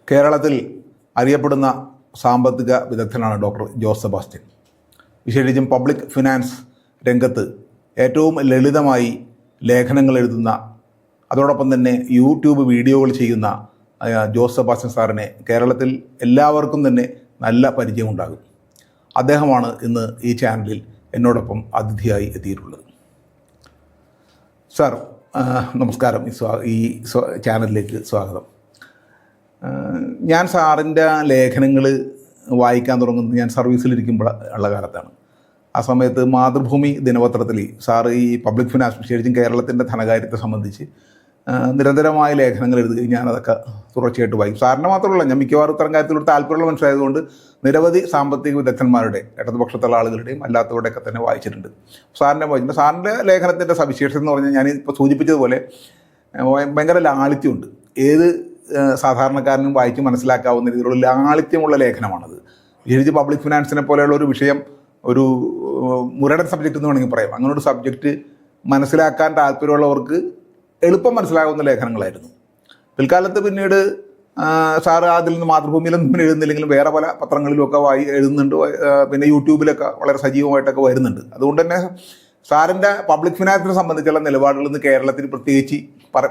കേരളത്തിൽ അറിയപ്പെടുന്ന സാമ്പത്തിക വിദഗ്ധനാണ് ഡോക്ടർ ജോസ് സെബാസ്റ്റ്യൻ. വിശേഷിച്ചും പബ്ലിക് ഫിനാൻസ് രംഗത്ത് ഏറ്റവും ലളിതമായി ലേഖനങ്ങൾ എഴുതുന്ന, അതോടൊപ്പം തന്നെ യൂട്യൂബ് വീഡിയോകൾ ചെയ്യുന്ന ജോസ് സെബാസ്റ്റ്യൻ സാറിനെ കേരളത്തിൽ എല്ലാവർക്കും തന്നെ നല്ല പരിചയമുണ്ടാകും. അദ്ദേഹമാണ് ഇന്ന് ഈ ചാനലിൽ എന്നോടൊപ്പം അതിഥിയായി എത്തിയിട്ടുള്ളത്. സാർ നമസ്കാരം, ഈ ചാനലിലേക്ക് സ്വാഗതം. ഞാൻ സാറിൻ്റെ ലേഖനങ്ങൾ വായിക്കാൻ തുടങ്ങുന്നത് ഞാൻ സർവീസിലിരിക്കുമ്പോൾ ഉള്ള കാലത്താണ്. ആ സമയത്ത് മാതൃഭൂമി ദിനപത്രത്തിൽ സാറ് ഈ പബ്ലിക് ഫിനാൻസ്, വിശേഷിച്ചും കേരളത്തിൻ്റെ ധനകാര്യത്തെ സംബന്ധിച്ച് നിരന്തരമായ ലേഖനങ്ങൾ എഴുതുകയും ഞാനതൊക്കെ തുടർച്ചയായിട്ട് വായിക്കും. സാറിന് മാത്രമല്ല, ഞാൻ മിക്കവാറും ഇത്തരം കാര്യത്തിലൂടെ താല്പര്യമുള്ള മനുഷ്യരായതുകൊണ്ട് നിരവധി സാമ്പത്തിക വിദഗ്ധന്മാരുടെ, ഇടതുപക്ഷത്തുള്ള ആളുകളുടെയും അല്ലാത്തവരുടെയൊക്കെ തന്നെ വായിച്ചിട്ടുണ്ട്. സാറിൻ്റെ ലേഖനത്തിൻ്റെ സവിശേഷത എന്ന് പറഞ്ഞാൽ, ഞാൻ ഇപ്പോൾ സൂചിപ്പിച്ചതുപോലെ ഭയങ്കര ലാളിത്യമുണ്ട്. ഏത് സാധാരണക്കാരനും വായിച്ച് മനസ്സിലാക്കാവുന്ന രീതിയിലുള്ള ലാളിത്യമുള്ള ലേഖനമാണത്. വിശേഷിച്ച് പബ്ലിക് ഫിനാൻസിനെ പോലെയുള്ള ഒരു വിഷയം, ഒരു മുരടൻ സബ്ജക്റ്റ് എന്ന് വേണമെങ്കിൽ പറയാം. അങ്ങനെ ഒരു സബ്ജക്റ്റ് മനസ്സിലാക്കാൻ താല്പര്യമുള്ളവർക്ക് എളുപ്പം മനസ്സിലാകുന്ന ലേഖനങ്ങളായിരുന്നു. പിൽക്കാലത്ത് പിന്നീട് സാറ് അതിൽ നിന്ന് മാതൃഭൂമിയിലൊന്നും പിന്നെ എഴുതുന്നില്ലെങ്കിലും വേറെ പല പത്രങ്ങളിലുമൊക്കെ എഴുതുന്നുണ്ട്. പിന്നെ യൂട്യൂബിലൊക്കെ വളരെ സജീവമായിട്ടൊക്കെ വരുന്നുണ്ട്. അതുകൊണ്ട് തന്നെ സാറിൻ്റെ പബ്ലിക് ഫിനാൻസിനെ സംബന്ധിച്ചുള്ള നിലപാടുകൾ ഇന്ന് കേരളത്തിൽ പ്രത്യേകിച്ച്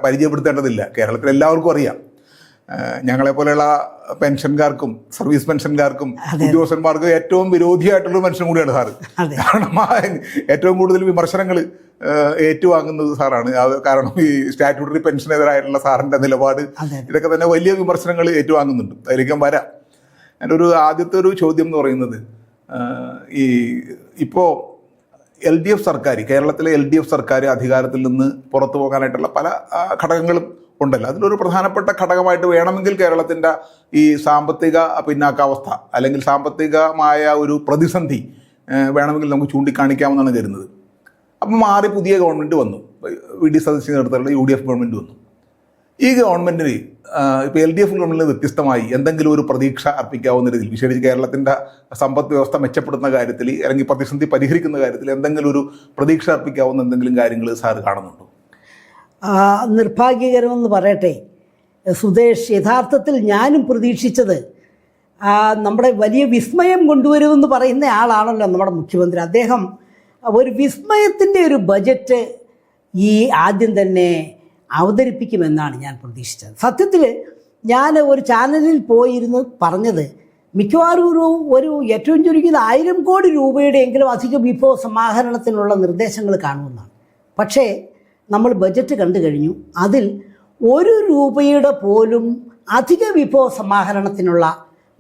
പരിചയപ്പെടുത്തേണ്ടതില്ല. കേരളത്തിൽ എല്ലാവർക്കും അറിയാം. ഞങ്ങളെപ്പോലെയുള്ള പെൻഷൻകാർക്കും സർവീസ് പെൻഷൻകാർക്കും ഉദ്യോഗസ്ഥന്മാർക്കും ഏറ്റവും വിരോധിയായിട്ടുള്ളൊരു മനുഷ്യൻ കൂടിയാണ് സാറ്. കാരണം ഏറ്റവും കൂടുതൽ വിമർശനങ്ങൾ ഏറ്റുവാങ്ങുന്നത് സാറാണ്. കാരണം ഈ സ്റ്റാറ്റ്യൂട്ടറി പെൻഷനെതിരായിട്ടുള്ള സാറിൻ്റെ നിലപാട്, ഇതൊക്കെ തന്നെ വലിയ വിമർശനങ്ങൾ ഏറ്റുവാങ്ങുന്നുണ്ട്. അതിലേക്കും വരാം. എൻ്റെ ആദ്യത്തെ ഒരു ചോദ്യം എന്ന് പറയുന്നത്, ഇപ്പോൾ LDF സർക്കാർ, കേരളത്തിലെ LDF സർക്കാർ അധികാരത്തിൽ നിന്ന് പുറത്തു പോകാനായിട്ടുള്ള പല ഘടകങ്ങളും ഉണ്ടല്ലോ. അതിലൊരു പ്രധാനപ്പെട്ട ഘടകമായിട്ട് വേണമെങ്കിൽ കേരളത്തിൻ്റെ ഈ സാമ്പത്തിക പിന്നാക്കാവസ്ഥ അല്ലെങ്കിൽ സാമ്പത്തികമായ ഒരു പ്രതിസന്ധി വേണമെങ്കിൽ നമുക്ക് ചൂണ്ടിക്കാണിക്കാമെന്നാണ് കരുതുന്നത്. അപ്പം മാറി പുതിയ ഗവൺമെൻറ് വന്നു. VD സതീശൻ്റെ നേതൃത്വത്തിലുള്ള UDF ഗവൺമെൻറ് വന്നു. ഈ ഗവൺമെൻറ്റിന് ഇപ്പോൾ LDF ഗവൺമെൻറ്റിന് വ്യത്യസ്തമായി എന്തെങ്കിലും ഒരു പ്രതീക്ഷ അർപ്പിക്കാവുന്ന രീതിയിൽ, വിശേഷിച്ച് കേരളത്തിൻ്റെ സമ്പദ് വ്യവസ്ഥ മെച്ചപ്പെടുന്ന കാര്യത്തിൽ അല്ലെങ്കിൽ പ്രതിസന്ധി പരിഹരിക്കുന്ന കാര്യത്തിൽ എന്തെങ്കിലും ഒരു പ്രതീക്ഷ അർപ്പിക്കാവുന്ന എന്തെങ്കിലും കാര്യങ്ങൾ സാറ് കാണുന്നുണ്ടോ? നിർഭാഗ്യകരമെന്ന് പറയട്ടെ സുധേഷ്, യഥാർത്ഥത്തിൽ ഞാനും പ്രതീക്ഷിച്ചത് നമ്മുടെ വലിയ വിസ്മയം കൊണ്ടുവരുമെന്ന് പറയുന്ന ആളാണല്ലോ നമ്മുടെ മുഖ്യമന്ത്രി. അദ്ദേഹം ഒരു വിസ്മയത്തിൻ്റെ ഒരു ബജറ്റ് ഈ ആദ്യം തന്നെ അവതരിപ്പിക്കുമെന്നാണ് ഞാൻ പ്രതീക്ഷിച്ചത്. സത്യത്തിൽ ഞാൻ ഒരു ചാനലിൽ പോയിരുന്ന് പറഞ്ഞത് മിക്കവാറും ഒരു ഏറ്റവും ചുരുങ്ങിയത് 1000 കോടി രൂപയുടെയെങ്കിലും അധിക വിഭവ സമാഹരണത്തിനുള്ള നിർദ്ദേശങ്ങൾ കാണുമെന്നാണ്. പക്ഷേ നമ്മൾ ബജറ്റ് കണ്ടു കഴിഞ്ഞു. അതിൽ 1 രൂപയുടെ പോലും അധിക വിഭവ സമാഹരണത്തിനുള്ള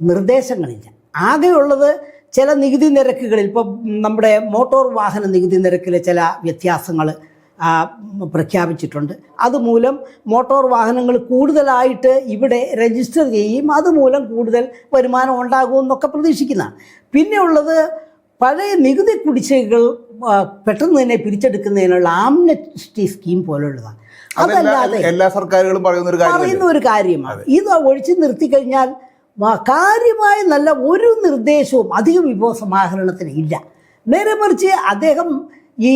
നിർദ്ദേശങ്ങളില്ല. ആകെയുള്ളത് ചില നികുതി നിരക്കുകളിൽ, ഇപ്പം നമ്മുടെ മോട്ടോർ വാഹന നികുതി നിരക്കിലെ ചില വ്യത്യാസങ്ങൾ പ്രഖ്യാപിച്ചിട്ടുണ്ട്. അതുമൂലം മോട്ടോർ വാഹനങ്ങൾ കൂടുതലായിട്ട് ഇവിടെ രജിസ്റ്റർ ചെയ്യുകയും അതുമൂലം കൂടുതൽ വരുമാനം ഉണ്ടാകുമെന്നൊക്കെ പ്രതീക്ഷിക്കുന്നതാണ്. പിന്നെ ഉള്ളത് പഴയ നികുതി കുടിശ്ശികകൾ പെട്ടെന്ന് തന്നെ പിരിച്ചെടുക്കുന്നതിനുള്ള ആംനെസ്റ്റി സ്കീം പോലുള്ളതാണ്. അതല്ലാതെ എല്ലാ സർക്കാരുകളും പറയുന്ന ഒരു കാര്യമാണ്. ഇത് ഒഴിച്ചു നിർത്തിക്കഴിഞ്ഞാൽ കാര്യമായ നല്ല ഒരു നിർദ്ദേശവും അധിക വിഭവ സമാഹരണത്തിന് ഇല്ല. നേരെ മറിച്ച് അദ്ദേഹം ഈ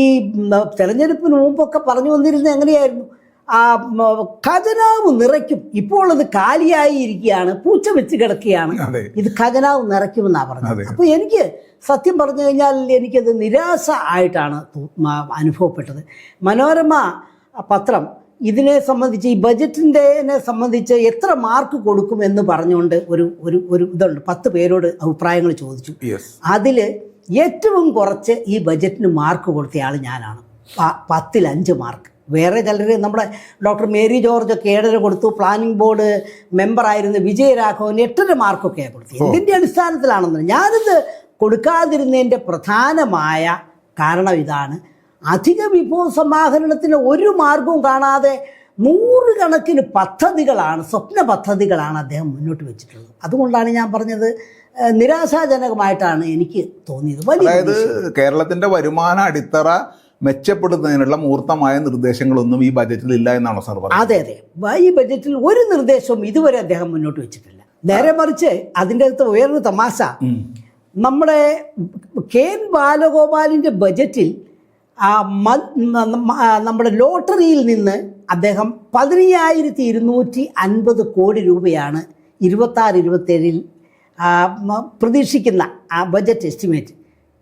തെരഞ്ഞെടുപ്പിന് മുമ്പൊക്കെ പറഞ്ഞു വന്നിരുന്നത് എങ്ങനെയായിരുന്നു? ഖജനാവ് നിറയ്ക്കും. ഇപ്പോൾ അത് കാലിയായി ഇരിക്കുകയാണ്, പൂച്ച വെച്ച് കിടക്കുകയാണ്, ഇത് ഖജനാവ് നിറയ്ക്കുമെന്നാണ് പറഞ്ഞത്. അപ്പോൾ എനിക്ക് സത്യം പറഞ്ഞു കഴിഞ്ഞാൽ എനിക്കത് നിരാശ ആയിട്ടാണ് അനുഭവപ്പെട്ടത്. മനോരമ പത്രം ഇതിനെ സംബന്ധിച്ച്, ഈ ബജറ്റിനെ സംബന്ധിച്ച് എത്ര മാർക്ക് കൊടുക്കുമെന്ന് പറഞ്ഞുകൊണ്ട് ഒരു ഇതുണ്ട്. 10 പേരോട് അഭിപ്രായങ്ങൾ ചോദിച്ചു. അതിൽ ഏറ്റവും കുറച്ച് ഈ ബജറ്റിന് മാർക്ക് കൊടുത്തയാൾ ഞാനാണ്. 10ൽ 5 മാർക്ക്. വേറെ ചിലർ, നമ്മുടെ ഡോക്ടർ മേരി ജോർജൊക്കെ 7.5 കൊടുത്തു. പ്ലാനിംഗ് ബോർഡ് മെമ്പറായിരുന്ന വിജയരാഘവൻ 8.5 മാർക്കൊക്കെയാണ് കൊടുത്തു. എന്തിൻ്റെ അടിസ്ഥാനത്തിലാണെന്ന് ഞാനിത് കൊടുക്കാതിരുന്നതിൻ്റെ പ്രധാനമായ കാരണം ഇതാണ്. അധിക വിഭവ സമാഹരണത്തിന് ഒരു മാർഗവും കാണാതെ 100 കണക്കിന് പദ്ധതികളാണ്, സ്വപ്ന പദ്ധതികളാണ് അദ്ദേഹം മുന്നോട്ട് വെച്ചിട്ടുള്ളത്. അതുകൊണ്ടാണ് ഞാൻ പറഞ്ഞത് നിരാശാജനകമായിട്ടാണ് എനിക്ക് തോന്നിയത്. അതായത് കേരളത്തിൻ്റെ വരുമാന അടിത്തറ മെച്ചപ്പെടുന്നതിനുള്ള മൂർത്തമായ നിർദ്ദേശങ്ങളൊന്നും ഈ ബജറ്റിൽ ഇല്ല എന്നാണോ സാർ പറയുന്നത്? അതെ, ഈ ബജറ്റിൽ ഒരു നിർദ്ദേശവും ഇതുവരെ അദ്ദേഹം മുന്നോട്ട് വെച്ചിട്ടില്ല. നേരെ മറിച്ച് അതിൻ്റെ അകത്ത് വേറൊരു തമാശ, നമ്മുടെ KN ബാലഗോപാലിൻ്റെ ബജറ്റിൽ നമ്മുടെ ലോട്ടറിയിൽ നിന്ന് അദ്ദേഹം 15,250 കോടി രൂപയാണ് 26-27 പ്രതീക്ഷിക്കുന്ന ആ ബഡ്ജറ്റ് എസ്റ്റിമേറ്റ്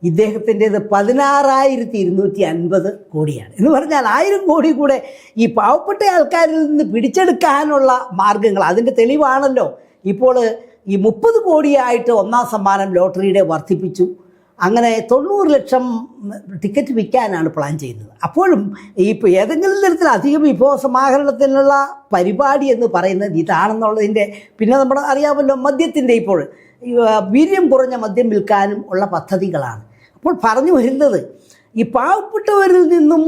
ഇദ്ദേഹത്തിൻ്റേത് 16,250 കോടിയാണ്. എന്ന് പറഞ്ഞാൽ 1000 കോടി കൂടെ ഈ പാവപ്പെട്ട ആൾക്കാരിൽ നിന്ന് പിടിച്ചെടുക്കാനുള്ള മാർഗങ്ങൾ, അതിൻ്റെ തെളിവാണല്ലോ ഇപ്പോൾ ഈ 30 കോടിയായിട്ട് ഒന്നാം സമ്മാനം ലോട്ടറിയുടെ വർദ്ധിപ്പിച്ചു. അങ്ങനെ 90 ലക്ഷം ടിക്കറ്റ് വിൽക്കാനാണ് പ്ലാൻ ചെയ്യുന്നത്. അപ്പോഴും ഇപ്പോൾ ഏതെങ്കിലും തരത്തിൽ അധികം വിഭവ സമാഹരണത്തിനുള്ള പരിപാടി എന്ന് പറയുന്നത് ഇതാണെന്നുള്ളതിൻ്റെ, പിന്നെ നമ്മൾ അറിയാമല്ലോ മദ്യത്തിൻ്റെ ഇപ്പോൾ വീര്യം കുറഞ്ഞ മദ്യം വിൽക്കാനും ഉള്ള പദ്ധതികളാണ്. അപ്പോൾ പറഞ്ഞു വരുന്നത് ഈ പാവപ്പെട്ടവരിൽ നിന്നും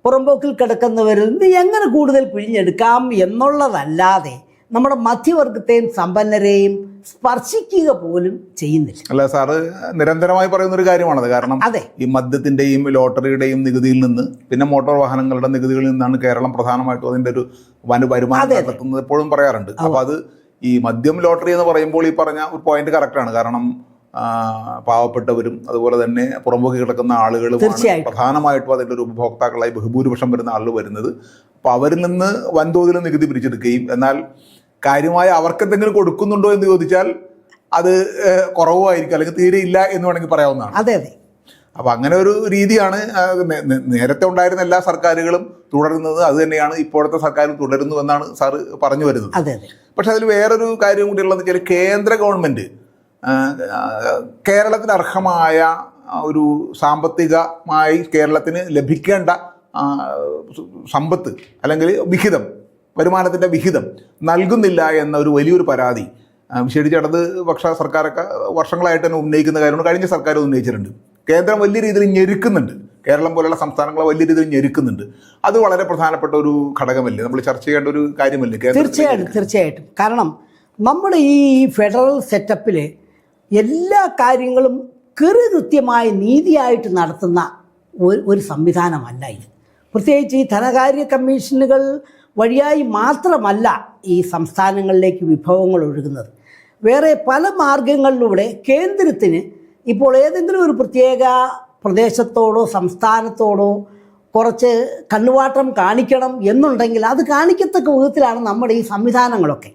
പുറമ്പോക്കിൽ കിടക്കുന്നവരിൽ നിന്ന് എങ്ങനെ കൂടുതൽ പിഴിഞ്ഞെടുക്കാം എന്നുള്ളതല്ലാതെ നമ്മുടെ മധ്യവർഗത്തെയും സമ്പന്നരെയും സ്പർശിക്കുക പോലും ചെയ്യുന്നില്ല. അല്ല സാറ് നിരന്തരമായി പറയുന്ന ഒരു കാര്യമാണത്. കാരണം അതെ, ഈ മദ്യത്തിന്റെയും ലോട്ടറിയുടെയും നികുതിയിൽ നിന്ന്, പിന്നെ മോട്ടോർ വാഹനങ്ങളുടെ നികുതികളിൽ നിന്നാണ് കേരളം പ്രധാനമായിട്ടും അതിന്റെ ഒരു വരുമാനം നടത്തുന്നത് എപ്പോഴും പറയാറുണ്ട്. അപ്പൊ അത് ഈ മദ്യം ലോട്ടറി എന്ന് പറയുമ്പോൾ ഈ പറഞ്ഞ ഒരു പോയിന്റ് കറക്റ്റാണ്. കാരണം പാവപ്പെട്ടവരും അതുപോലെ തന്നെ പുറമ്പോക്കി കിടക്കുന്ന ആളുകളും പ്രധാനമായിട്ടും അതിൻ്റെ ഒരു ഉപഭോക്താക്കളായി ബഹുഭൂരിപക്ഷം വരുന്ന ആളുകൾ വരുന്നത്. അപ്പോൾ അവരിൽ നിന്ന് വൻതോതിൽ നികുതി പിരിച്ചെടുക്കുകയും എന്നാൽ കാര്യമായ അവർക്ക് എന്തെങ്കിലും കൊടുക്കുന്നുണ്ടോ എന്ന് ചോദിച്ചാൽ അത് കുറവായിരിക്കും, അല്ലെങ്കിൽ തീരെ ഇല്ല എന്ന് വേണമെങ്കിൽ പറയാവുന്നതാണ്. അതെ അതെ. അപ്പം അങ്ങനെ ഒരു രീതിയാണ് നേരത്തെ ഉണ്ടായിരുന്ന എല്ലാ സർക്കാരുകളും തുടരുന്നത്. അത് തന്നെയാണ് ഇപ്പോഴത്തെ സർക്കാരും തുടരുന്നു എന്നാണ് സാറ് പറഞ്ഞു വരുന്നത്. അതെ അതെ. പക്ഷെ അതിൽ വേറൊരു കാര്യം കൂടി ഉള്ളതെന്ന് വെച്ചാൽ കേന്ദ്ര ഗവൺമെൻറ് കേരളത്തിന് അർഹമായ ഒരു സാമ്പത്തികമായി കേരളത്തിന് ലഭിക്കേണ്ട സമ്പത്ത് അല്ലെങ്കിൽ വിഹിതം, വരുമാനത്തിൻ്റെ വിഹിതം നൽകുന്നില്ല എന്ന ഒരു വലിയൊരു പരാതി വിശേഷിച്ച് ഇടതുപക്ഷ സർക്കാരൊക്കെ വർഷങ്ങളായിട്ട് തന്നെ ഉന്നയിക്കുന്ന കാര്യമാണ്. കഴിഞ്ഞ സർക്കാർ ഉന്നയിച്ചിട്ടുണ്ട്. കേന്ദ്രം വലിയ രീതിയിൽ ഞെരുക്കുന്നുണ്ട്, കേരളം പോലുള്ള സംസ്ഥാനങ്ങളെ വലിയ രീതിയിൽ ഞെരുക്കുന്നുണ്ട്. അത് വളരെ പ്രധാനപ്പെട്ട ഒരു ഘടകമല്ലേ, നമ്മൾ ചർച്ച ചെയ്യേണ്ട ഒരു കാര്യമല്ലേ? തീർച്ചയായിട്ടും. കാരണം നമ്മുടെ ഈ ഫെഡറൽ സെറ്റപ്പിൽ എല്ലാ കാര്യങ്ങളും കൃത്യമായി നീതിയായിട്ട് നടത്തുന്ന ഒരു സംവിധാനമല്ല ഇത്. പ്രത്യേകിച്ച് ഈ ധനകാര്യ കമ്മീഷനുകൾ വഴിയായി മാത്രമല്ല ഈ സംസ്ഥാനങ്ങളിലേക്ക് വിഭവങ്ങൾ ഒഴുകുന്നത്. വേറെ പല മാർഗങ്ങളിലൂടെ കേന്ദ്രത്തിന് ഇപ്പോൾ ഏതെങ്കിലും ഒരു പ്രത്യേക പ്രദേശത്തോടോ സംസ്ഥാനത്തോടോ കുറച്ച് കണ്ണുവാട്ടം കാണിക്കണം എന്നുണ്ടെങ്കിൽ അത് കാണിക്കത്തക്ക വിധത്തിലാണ് നമ്മുടെ ഈ സംവിധാനങ്ങളൊക്കെ.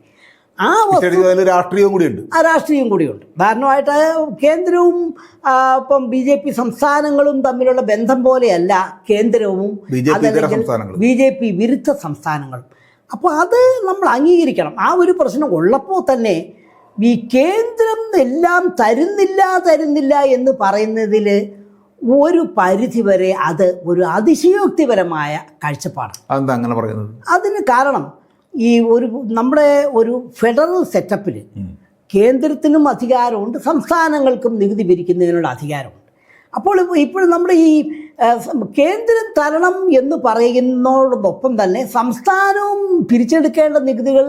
രാഷ്ട്രീയവും കൂടിയുണ്ട്. ആ രാഷ്ട്രീയം കൂടിയുണ്ട്. ഉദാഹരണമായിട്ട് കേന്ദ്രവും ഇപ്പം BJP സംസ്ഥാനങ്ങളും തമ്മിലുള്ള ബന്ധം പോലെയല്ല കേന്ദ്രവും BJP വിരുദ്ധ സംസ്ഥാനങ്ങളും. അപ്പോൾ അത് നമ്മൾ അംഗീകരിക്കണം. ആ ഒരു പ്രശ്നം ഉള്ളപ്പോൾ തന്നെ ഈ കേന്ദ്രം എല്ലാം തരുന്നില്ല എന്ന് പറയുന്നതിൽ ഒരു പരിധിവരെ അത് ഒരു അതിശയോക്തിപരമായ കാഴ്ചപ്പാടാണ്. അതെന്താ അങ്ങനെ പറയുന്നത്? അതിന് കാരണം ഈ നമ്മുടെ ഒരു ഫെഡറൽ സെറ്റപ്പിൽ കേന്ദ്രത്തിനും അധികാരമുണ്ട്, സംസ്ഥാനങ്ങൾക്കും നികുതി പിരിക്കുന്നതിനുള്ള അധികാരമുണ്ട്. അപ്പോൾ ഇപ്പോഴും നമ്മുടെ ഈ കേന്ദ്രം തരണം എന്ന് പറയുന്നതോടൊപ്പം തന്നെ സംസ്ഥാനവും പിരിച്ചെടുക്കേണ്ട നികുതികൾ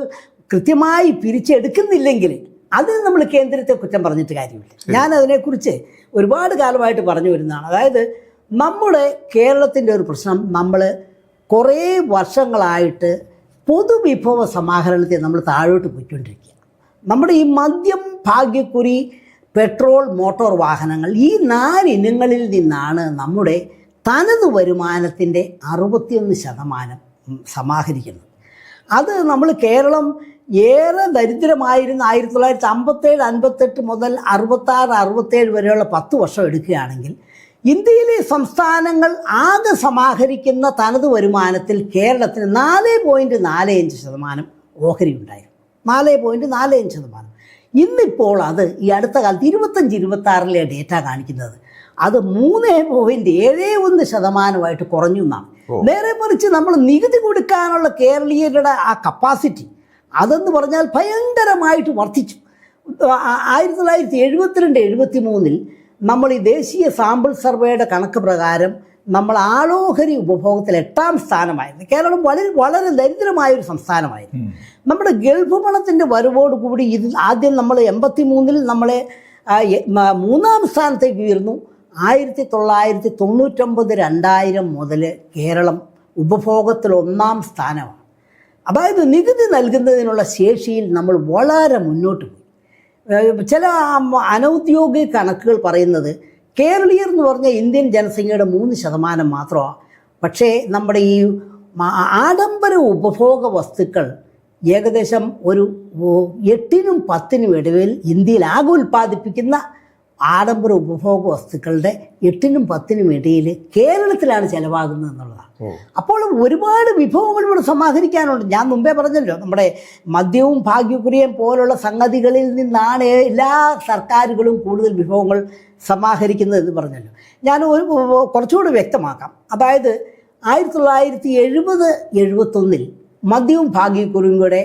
കൃത്യമായി പിരിച്ചെടുക്കുന്നില്ലെങ്കിൽ അതിന് നമ്മൾ കേന്ദ്രത്തെ കുറ്റം പറഞ്ഞിട്ട് കാര്യമില്ല. ഞാൻ അതിനെക്കുറിച്ച് ഒരുപാട് കാലമായിട്ട് പറഞ്ഞു വരുന്നതാണ്. അതായത് നമ്മുടെ കേരളത്തിൻ്റെ ഒരു പ്രശ്നം, നമ്മൾ കുറേ വർഷങ്ങളായിട്ട് പൊതുവിഭവ സമാഹരണത്തെ നമ്മൾ താഴോട്ട് പോയിക്കൊണ്ടിരിക്കുക. നമ്മുടെ ഈ മദ്യം, ഭാഗ്യക്കുറി, പെട്രോൾ, മോട്ടോർ വാഹനങ്ങൾ, ഈ 4 ഇനങ്ങളിൽ നിന്നാണ് നമ്മുടെ തനത് വരുമാനത്തിൻ്റെ 61% സമാഹരിക്കുന്നത്. അത് നമ്മൾ കേരളം ഏറെ ദരിദ്രമായിരുന്ന 1957-58 മുതൽ 66-67 വരെയുള്ള 10 വർഷം എടുക്കുകയാണെങ്കിൽ ഇന്ത്യയിലെ സംസ്ഥാനങ്ങൾ ആകെ സമാഹരിക്കുന്ന തനത് വരുമാനത്തിൽ കേരളത്തിന് 4.45% ഓഹരി ഉണ്ടായിരുന്നു. 4.45%. ഇന്നിപ്പോൾ അത് ഈ അടുത്ത കാലത്ത് 25-26 ഡേറ്റ കാണിക്കുന്നത് അത് 3.71% കുറഞ്ഞു എന്നാണ്. നേരെ മറിച്ച് നമ്മൾ നികുതി കൊടുക്കാനുള്ള കേരളീയരുടെ ആ കപ്പാസിറ്റി അതെന്ന് പറഞ്ഞാൽ ഭയങ്കരമായിട്ട് വർദ്ധിച്ചു. 1972-73 നമ്മൾ ഈ ദേശീയ സാമ്പിൾ സർവേയുടെ കണക്ക് പ്രകാരം നമ്മൾ ആളോഹരി ഉപഭോഗത്തിൽ 8ാം സ്ഥാനമായിരുന്നു. കേരളം വളരെ ദരിദ്രമായൊരു സംസ്ഥാനമായിരുന്നു. നമ്മുടെ ഗൾഫ് പണത്തിൻ്റെ വരവോടുകൂടി ഇത് ആദ്യം നമ്മൾ 83 നമ്മളെ 3ാം സ്ഥാനത്തേക്ക് ഉയർന്നു. 1999-2000 മുതൽ കേരളം ഉപഭോഗത്തിൽ 1ാം സ്ഥാനമാണ്. അതായത് നികുതി നൽകുന്നതിനുള്ള ശേഷിയിൽ നമ്മൾ വളരെ മുന്നോട്ട് പോയി. ചില അനൗദ്യോഗിക കണക്കുകൾ പറയുന്നത് കേരളീയർ എന്ന് പറഞ്ഞാൽ ഇന്ത്യൻ ജനസംഖ്യയുടെ 3% മാത്രമാണ്. പക്ഷേ നമ്മുടെ ഈ ആഡംബര ഉപഭോഗ വസ്തുക്കൾ ഏകദേശം ഒരു 8-നും 10-നും ഇടയിൽ ഇന്ത്യയിൽ ആകെ ഉൽപ്പാദിപ്പിക്കുന്ന ആഡംബര ഉപഭോഗ വസ്തുക്കളുടെ 8-നും 10-നും ഇടയിൽ കേരളത്തിലാണ് ചിലവാകുന്നത് എന്നുള്ളതാണ്. അപ്പോൾ ഒരുപാട് വിഭവങ്ങൾ ഇവിടെ സമാഹരിക്കാനുണ്ട്. ഞാൻ മുമ്പേ പറഞ്ഞല്ലോ, നമ്മുടെ മദ്യവും ഭാഗ്യക്കുറിയും പോലുള്ള സംഗതികളിൽ നിന്നാണ് എല്ലാ സർക്കാരുകളും കൂടുതൽ വിഭവങ്ങൾ സമാഹരിക്കുന്നത് എന്ന് പറഞ്ഞല്ലോ. ഞാൻ കുറച്ചുകൂടി വ്യക്തമാക്കാം. അതായത് 1970-71 മദ്യവും ഭാഗ്യക്കുറിയും കൂടെ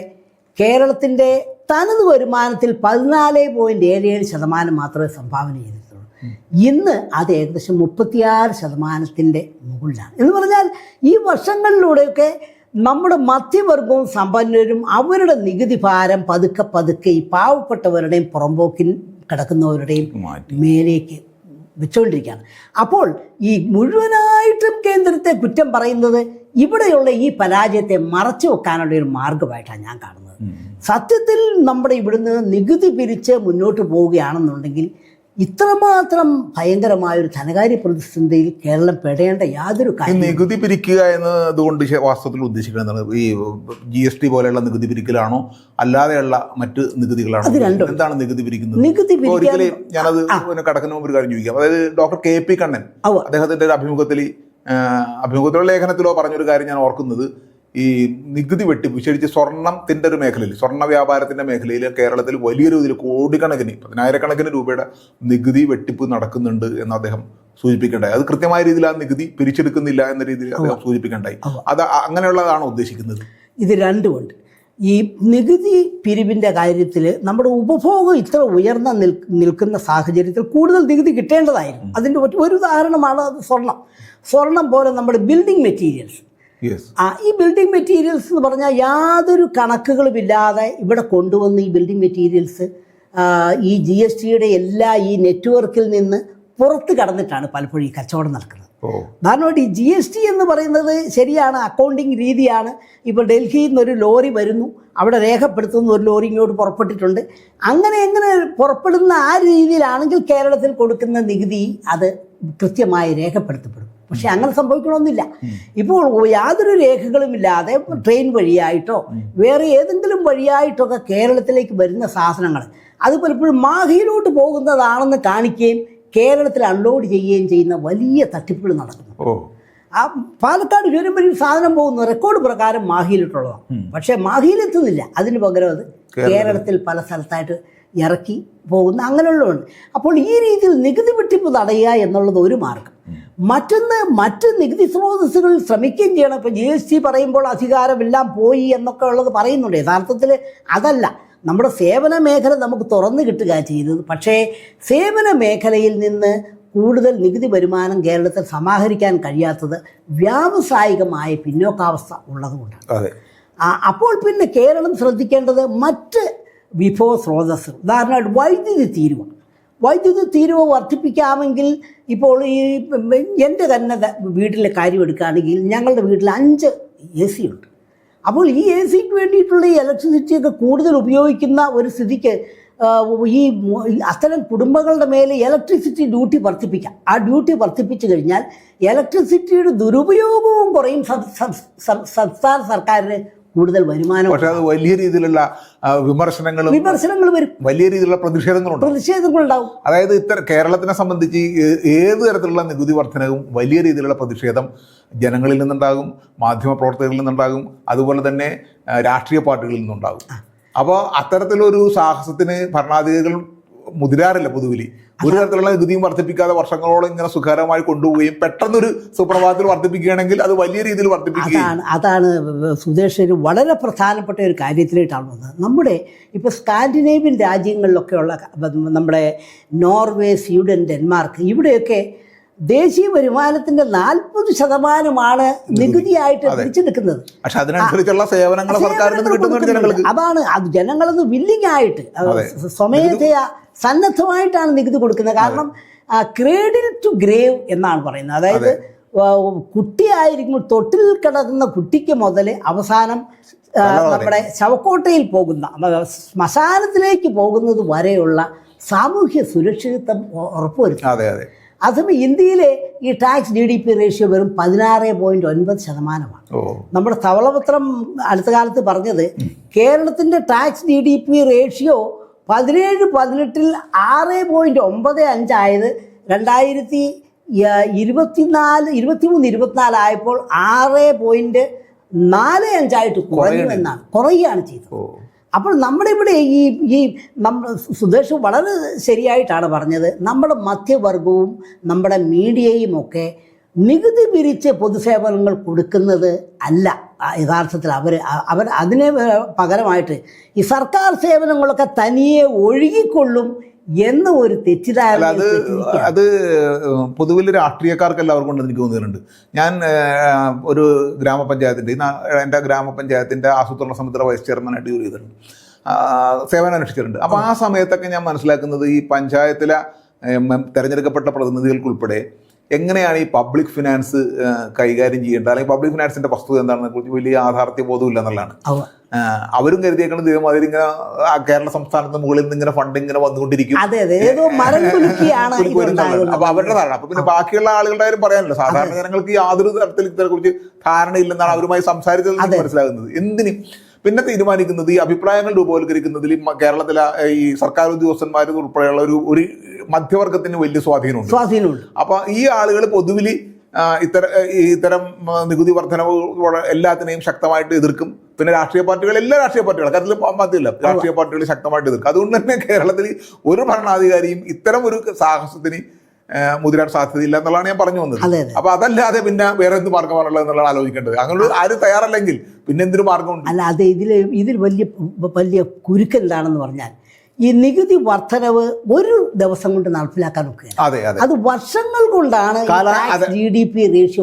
കേരളത്തിൻ്റെ തനത് വരുമാനത്തിൽ 14.77% മാത്രമേ സംഭാവന ചെയ്തിട്ടുള്ളൂ. ഇന്ന് അത് ഏകദേശം 36% മുകളിലാണ്. എന്ന് പറഞ്ഞാൽ ഈ വർഷങ്ങളിലൂടെയൊക്കെ നമ്മുടെ മധ്യവർഗവും സമ്പന്നരും അവരുടെ നികുതി ഭാരം പതുക്കെ പതുക്കെ ഈ പാവപ്പെട്ടവരുടെയും പുറമ്പോക്കിൽ കിടക്കുന്നവരുടെയും മേലേക്ക് വെച്ചുകൊണ്ടിരിക്കുകയാണ്. അപ്പോൾ ഈ മുഴുവനായിട്ടും കേന്ദ്രത്തെ കുറ്റം പറയുന്നത് ഇവിടെയുള്ള ഈ പരാജയത്തെ മറച്ചു വെക്കാനുള്ള ഒരു മാർഗമായിട്ടാണ് ഞാൻ കാണുന്നത്. സത്യത്തിൽ നമ്മുടെ ഇവിടുന്ന് നികുതി പിരിച്ച് മുന്നോട്ട് പോവുകയാണെന്നുണ്ടെങ്കിൽ ഇത്രമാത്രം ഭയങ്കരമായൊരു ധനകാര്യ പ്രതിസന്ധിയിൽ കേരളം പെടേണ്ട യാതൊരു കാര്യം. നികുതി പിരിക്കുക എന്നതുകൊണ്ട് വാസ്തവത്തിൽ ഉദ്ദേശിക്കുന്നത് ഈ GST പോലെയുള്ള നികുതി പിരിക്കലാണോ അല്ലാതെയുള്ള മറ്റ് നികുതികളാണോ? എന്താണ് നികുതി പിരിക്കുന്നത്? ഒരിക്കലും ഞാനത് കടക്കുന്ന മുമ്പ് ഒരു കാര്യം ചോദിക്കാം. അതായത് ഡോക്ടർ KP കണ്ണൻ അദ്ദേഹത്തിന്റെ ഒരു അഭിമുഖത്തിലോ ലേഖനത്തിലോ പറഞ്ഞൊരു കാര്യം ഞാൻ ഓർക്കുന്നത്, ഈ നികുതി വെട്ടിപ്പ് വിശേഷിച്ച് സ്വർണ്ണത്തിൻ്റെ ഒരു മേഖലയിൽ, സ്വർണ്ണ വ്യാപാരത്തിൻ്റെ മേഖലയിൽ കേരളത്തിൽ വലിയ രീതിയിൽ കോടിക്കണക്കിന് 10,000-കണക്കിന് രൂപയുടെ നികുതി വെട്ടിപ്പ് നടക്കുന്നുണ്ട് എന്ന് അദ്ദേഹം സൂചിപ്പിക്കേണ്ടായി. അത് കൃത്യമായ രീതിയിൽ ആ നികുതി പിരിച്ചെടുക്കുന്നില്ല എന്ന രീതിയിൽ അദ്ദേഹം സൂചിപ്പിക്കേണ്ടായി. അത് അങ്ങനെയുള്ളതാണോ ഉദ്ദേശിക്കുന്നത്? ഇത് രണ്ടുമുണ്ട്. ഈ നികുതി പിരിവിൻ്റെ കാര്യത്തിൽ നമ്മുടെ ഉപഭോഗം ഇത്ര ഉയർന്ന നിൽക്കുന്ന സാഹചര്യത്തിൽ കൂടുതൽ നികുതി കിട്ടേണ്ടതായിരുന്നു. അതിൻ്റെ ഒരു ഉദാഹരണമാണ് സ്വർണം പോലെ നമ്മുടെ ബിൽഡിംഗ് മെറ്റീരിയൽസ്. ഈ ബിൽഡിംഗ് മെറ്റീരിയൽസ് എന്ന് പറഞ്ഞാൽ യാതൊരു കണക്കുകളുമില്ലാതെ ഇവിടെ കൊണ്ടുവന്ന് ഈ ബിൽഡിംഗ് മെറ്റീരിയൽസ് ഈ GSTയുടെ എല്ലാ ഈ നെറ്റ്വർക്കിൽ നിന്ന് പുറത്ത് കടന്നിട്ടാണ് പലപ്പോഴും ഈ കച്ചവടം നടക്കുന്നത്. ഉദാഹരണമായിട്ട് ഈ GST എന്ന് പറയുന്നത് ശരിയാണ്, അക്കൗണ്ടിങ് രീതിയാണ്. ഇപ്പോൾ ഡൽഹിയിൽ നിന്നൊരു ലോറി വരുന്നു, അവിടെ രേഖപ്പെടുത്തുന്ന ഒരു ലോറി ഇങ്ങോട്ട് പുറപ്പെട്ടിട്ടുണ്ട്. അങ്ങനെ പുറപ്പെടുന്ന ആ രീതിയിലാണെങ്കിൽ കേരളത്തിൽ കൊടുക്കുന്ന നികുതി അത് കൃത്യമായി രേഖപ്പെടുത്തപ്പെടും. പക്ഷെ അങ്ങനെ സംഭവിക്കണമെന്നില്ല. ഇപ്പോൾ യാതൊരു രേഖകളുമില്ലാതെ ട്രെയിൻ വഴിയായിട്ടോ വേറെ ഏതെങ്കിലും വഴിയായിട്ടൊക്കെ കേരളത്തിലേക്ക് വരുന്ന സാധനങ്ങൾ അത് പലപ്പോഴും മാഹിയിലോട്ട് പോകുന്നതാണെന്ന് കാണിക്കുകയും കേരളത്തിൽ അൺലോഡ് ചെയ്യുകയും ചെയ്യുന്ന വലിയ തട്ടിപ്പുകൾ നടക്കുന്നു. ആ പാലക്കാട് ചുരം വഴി സാധനം പോകുന്ന റെക്കോർഡ് പ്രകാരം മാഹിയിലിട്ടുള്ളതാണ്. പക്ഷേ മാഹിയിലെത്തുന്നില്ല, അതിന് പകരം അത് കേരളത്തിൽ പല സ്ഥലത്തായിട്ട് ഇറക്കി പോകുന്ന അങ്ങനെയുള്ളതുണ്ട്. അപ്പോൾ ഈ രീതിയിൽ നികുതി വെട്ടിപ്പ് തടയുക എന്നുള്ളത് ഒരു മാർഗം. മറ്റൊന്ന്, മറ്റ് നികുതി സ്രോതസ്സുകൾ ശ്രമിക്കുകയും ചെയ്യണം. ഇപ്പോൾ GST പറയുമ്പോൾ അധികാരമെല്ലാം പോയി എന്നൊക്കെ ഉള്ളത് പറയുന്നുണ്ട്. യഥാർത്ഥത്തിൽ അതല്ല, നമ്മുടെ സേവന മേഖല നമുക്ക് തുറന്നു കിട്ടുക ചെയ്തത്. പക്ഷേ സേവന മേഖലയിൽ നിന്ന് കൂടുതൽ നികുതി വരുമാനം കേരളത്തിൽ സമാഹരിക്കാൻ കഴിയാത്തത് വ്യാവസായികമായ പിന്നോക്കാവസ്ഥ ഉള്ളതുകൊണ്ടാണ്. അപ്പോൾ പിന്നെ കേരളം ശ്രദ്ധിക്കേണ്ടത് മറ്റ് വിഭവ സ്രോതസ്സുകൾ, ഉദാഹരണമായിട്ട് വൈദ്യുതി തീരുവ വർദ്ധിപ്പിക്കാമെങ്കിൽ ഇപ്പോൾ ഈ എൻ്റെ തന്നെ വീട്ടിലെ കാര്യം എടുക്കുകയാണെങ്കിൽ ഞങ്ങളുടെ വീട്ടിൽ 5 AC ഉണ്ട്. അപ്പോൾ ഈ AC-ക്ക് വേണ്ടിയിട്ടുള്ള ഈ ഇലക്ട്രിസിറ്റിയൊക്കെ കൂടുതൽ ഉപയോഗിക്കുന്ന ഒരു സ്ഥിതിക്ക് ഈ അത്തരം കുടുംബങ്ങളുടെ മേലെ ഇലക്ട്രിസിറ്റി ഡ്യൂട്ടി വർദ്ധിപ്പിക്കാം. ആ ഡ്യൂട്ടി വർദ്ധിപ്പിച്ചു കഴിഞ്ഞാൽ ഇലക്ട്രിസിറ്റിയുടെ ദുരുപയോഗവും കുറയും, സംസ്ഥാന സർക്കാരിന് കൂടുതൽ വരുമാനം. പക്ഷേ അത് വലിയ രീതിയിലുള്ള വിമർശനങ്ങൾ വരും, വലിയ രീതിയിലുള്ള പ്രതിഷേധങ്ങളുണ്ടാവും. അതായത് കേരളത്തിനെ സംബന്ധിച്ച് ഏത് തരത്തിലുള്ള നികുതി വർധനവും വലിയ രീതിയിലുള്ള പ്രതിഷേധം ജനങ്ങളിൽ നിന്നുണ്ടാകും, മാധ്യമപ്രവർത്തകരിൽ നിന്നുണ്ടാകും, അതുപോലെ തന്നെ രാഷ്ട്രീയ പാർട്ടികളിൽ നിന്നുണ്ടാകും. അപ്പോൾ അത്തരത്തിലൊരു സാഹസത്തിന് ഭരണാധികാരികൾ മുതിരാറില്ല പൊതുവിൽ. ഒരു തരത്തിലുള്ള നികുതിയും വർദ്ധിപ്പിക്കാതെ വർഷങ്ങളോളം ഇങ്ങനെ സുഖകരമായി കൊണ്ടുപോവുകയും പെട്ടെന്നൊരു സുപ്രഭാതത്തിൽ വർദ്ധിപ്പിക്കുകയാണെങ്കിൽ അത് വലിയ രീതിയിൽ വർദ്ധിപ്പിക്കുകയാണ്. അതാണ് സുധേഷ് വളരെ പ്രധാനപ്പെട്ട ഒരു കാര്യത്തിലേക്കാണ് വന്നത്. നമ്മുടെ ഇപ്പോൾ സ്കാൻഡിനേവിയൻ രാജ്യങ്ങളിലൊക്കെയുള്ള നമ്മുടെ നോർവേ, സ്വീഡൻ, ഡെൻമാർക്ക്, ഇവിടെയൊക്കെ ദേശീയ വരുമാനത്തിന്റെ 40% നികുതിയായിട്ട് പിടിച്ചെടുക്കുന്നത്. പക്ഷെ അതിനനുസരിച്ചുള്ള സേവനങ്ങൾ സർക്കാരിൽ കിട്ടുന്നുണ്ട് ജനങ്ങൾക്ക്. അതാണ് അത് ജനങ്ങളത് വില്ലിങ് ആയിട്ട് സ്വമേധയാ സന്നദ്ധമായിട്ടാണ് നികുതി കൊടുക്കുന്നത്. കാരണം ക്രേഡിൽ ടു ഗ്രേവ് എന്നാണ് പറയുന്നത്. അതായത് കുട്ടിയായിരിക്കുമ്പോൾ തൊട്ടിൽ കിടക്കുന്ന കുട്ടിക്ക് മുതൽ അവസാനം നമ്മുടെ ശവക്കോട്ടയിൽ പോകുന്ന ശ്മശാനത്തിലേക്ക് പോകുന്നത് വരെയുള്ള സാമൂഹ്യ സുരക്ഷിതത്വം ഉറപ്പുവരുത്തും. അതേസമയം ഇന്ത്യയിലെ ഈ ടാക്സ് GDP റേഷ്യോ വെറും 16.9%. നമ്മുടെ ധവളപത്രം അടുത്ത കാലത്ത് പറഞ്ഞത് കേരളത്തിൻ്റെ ടാക്സ് GDP റേഷ്യോ 17-18 6.95 ആയത് 2023-24 ആയപ്പോൾ 6.45 ആയിട്ട് കുറയുകയാണ് ചെയ്തത്. അപ്പോൾ നമ്മുടെ ഇവിടെ ഈ സുധേഷ് വളരെ ശരിയായിട്ടാണ് പറഞ്ഞത്. നമ്മുടെ മധ്യവർഗവും നമ്മുടെ മീഡിയയും ഒക്കെ നികുതി പിരിച്ച് പൊതുസേവനങ്ങൾ കൊടുക്കുന്നത് അല്ല യഥാർത്ഥത്തിൽ. അവർ അതിന് പകരമായിട്ട് ഈ സർക്കാർ സേവനങ്ങളൊക്കെ തനിയെ ഒഴുകിക്കൊള്ളും എന്ന ഒരു തെറ്റിദ്ധാരണ. അത് പൊതുവിൽ രാഷ്ട്രീയക്കാർക്ക് എല്ലാവർക്കും ഉണ്ടെന്ന് എനിക്ക് തോന്നുന്നുണ്ട്. ഞാൻ ഒരു ഗ്രാമപഞ്ചായത്തിൻ്റെ എൻ്റെ ഗ്രാമപഞ്ചായത്തിൻ്റെ ആസൂത്രണ സമിതിയുടെ വൈസ് ചെയർമാനായിട്ട് ജോലി ചെയ്തിട്ടുണ്ട്, സേവനം അനുഷ്ഠിച്ചിട്ടുണ്ട്. അപ്പോൾ ആ സമയത്തൊക്കെ ഞാൻ മനസ്സിലാക്കുന്നത് ഈ പഞ്ചായത്തിലെ തിരഞ്ഞെടുക്കപ്പെട്ട പ്രതിനിധികൾക്കുൾപ്പെടെ എങ്ങനെയാണ് ഈ പബ്ലിക് ഫിനാൻസ് കൈകാര്യം ചെയ്യേണ്ടത്, അല്ലെങ്കിൽ പബ്ലിക് ഫിനാൻസിന്റെ വസ്തുത എന്താണെന്നെ കുറിച്ച് വലിയ യാഥാർത്ഥ്യ ബോധമില്ല എന്നുള്ളതാണ്. അവരും കരുതിയേക്കണം ദൈവമാതിരി ഇങ്ങനെ കേരള സംസ്ഥാനത്ത് മുകളിൽ നിന്ന് ഇങ്ങനെ ഫണ്ട് ഇങ്ങനെ വന്നുകൊണ്ടിരിക്കും. അപ്പൊ അവരുടെ ധാരണ. അപ്പൊ പിന്നെ ബാക്കിയുള്ള ആളുകളുടെ കാര്യം പറയാനല്ലോ, സാധാരണ ജനങ്ങൾക്ക് യാതൊരു തരത്തിൽ ഇതിനെക്കുറിച്ച് ധാരണയില്ലെന്നാണ് അവരുമായി സംസാരിച്ചത് മനസ്സിലാകുന്നത്. എന്തിനും പിന്നെ തീരുമാനിക്കുന്നത് ഈ അഭിപ്രായങ്ങൾ രൂപവൽക്കരിക്കുന്നതിൽ കേരളത്തിലെ ഈ സർക്കാർ ഉദ്യോഗസ്ഥന്മാർ ഉൾപ്പെടെയുള്ള ഒരു മധ്യവർഗത്തിന് വലിയ സ്വാധീനമുണ്ട്. അപ്പൊ ഈ ആളുകൾ പൊതുവിൽ ഇത്തരം നികുതി വർധനവ് എല്ലാത്തിനെയും ശക്തമായിട്ട് എതിർക്കും. പിന്നെ എല്ലാ രാഷ്ട്രീയ പാർട്ടികളും കാര്യത്തിൽ മതിയില്ല, രാഷ്ട്രീയ പാർട്ടികൾ ശക്തമായിട്ട് എതിർക്കും. അതുകൊണ്ട് തന്നെ കേരളത്തിൽ ഒരു ഭരണാധികാരിയും ഇത്തരം ഒരു സാഹസത്തിന് മുതിരാൻ സാധ്യതയില്ല എന്നുള്ളതാണ് ഞാൻ പറഞ്ഞു വന്നത്. അപ്പൊ അതല്ലാതെ പിന്നെ വേറെ എന്ത് മാർഗമാണുള്ളത് എന്നുള്ളത് ആലോചിക്കേണ്ടത്. അങ്ങനെ ആരും തയ്യാറല്ലെങ്കിൽ പിന്നെ എന്തൊരു മാർഗമുണ്ട്? അല്ല, അത് ഇതിൽ വലിയ കുരുക്കെന്താണെന്ന് പറഞ്ഞാൽ ഈ നികുതി വർധനവ് ഒരു ദിവസം കൊണ്ട് നടപ്പിലാക്കാൻ നോക്കുക. അത് വർഷങ്ങൾ കൊണ്ടാണ് GDP റേഷ്യോ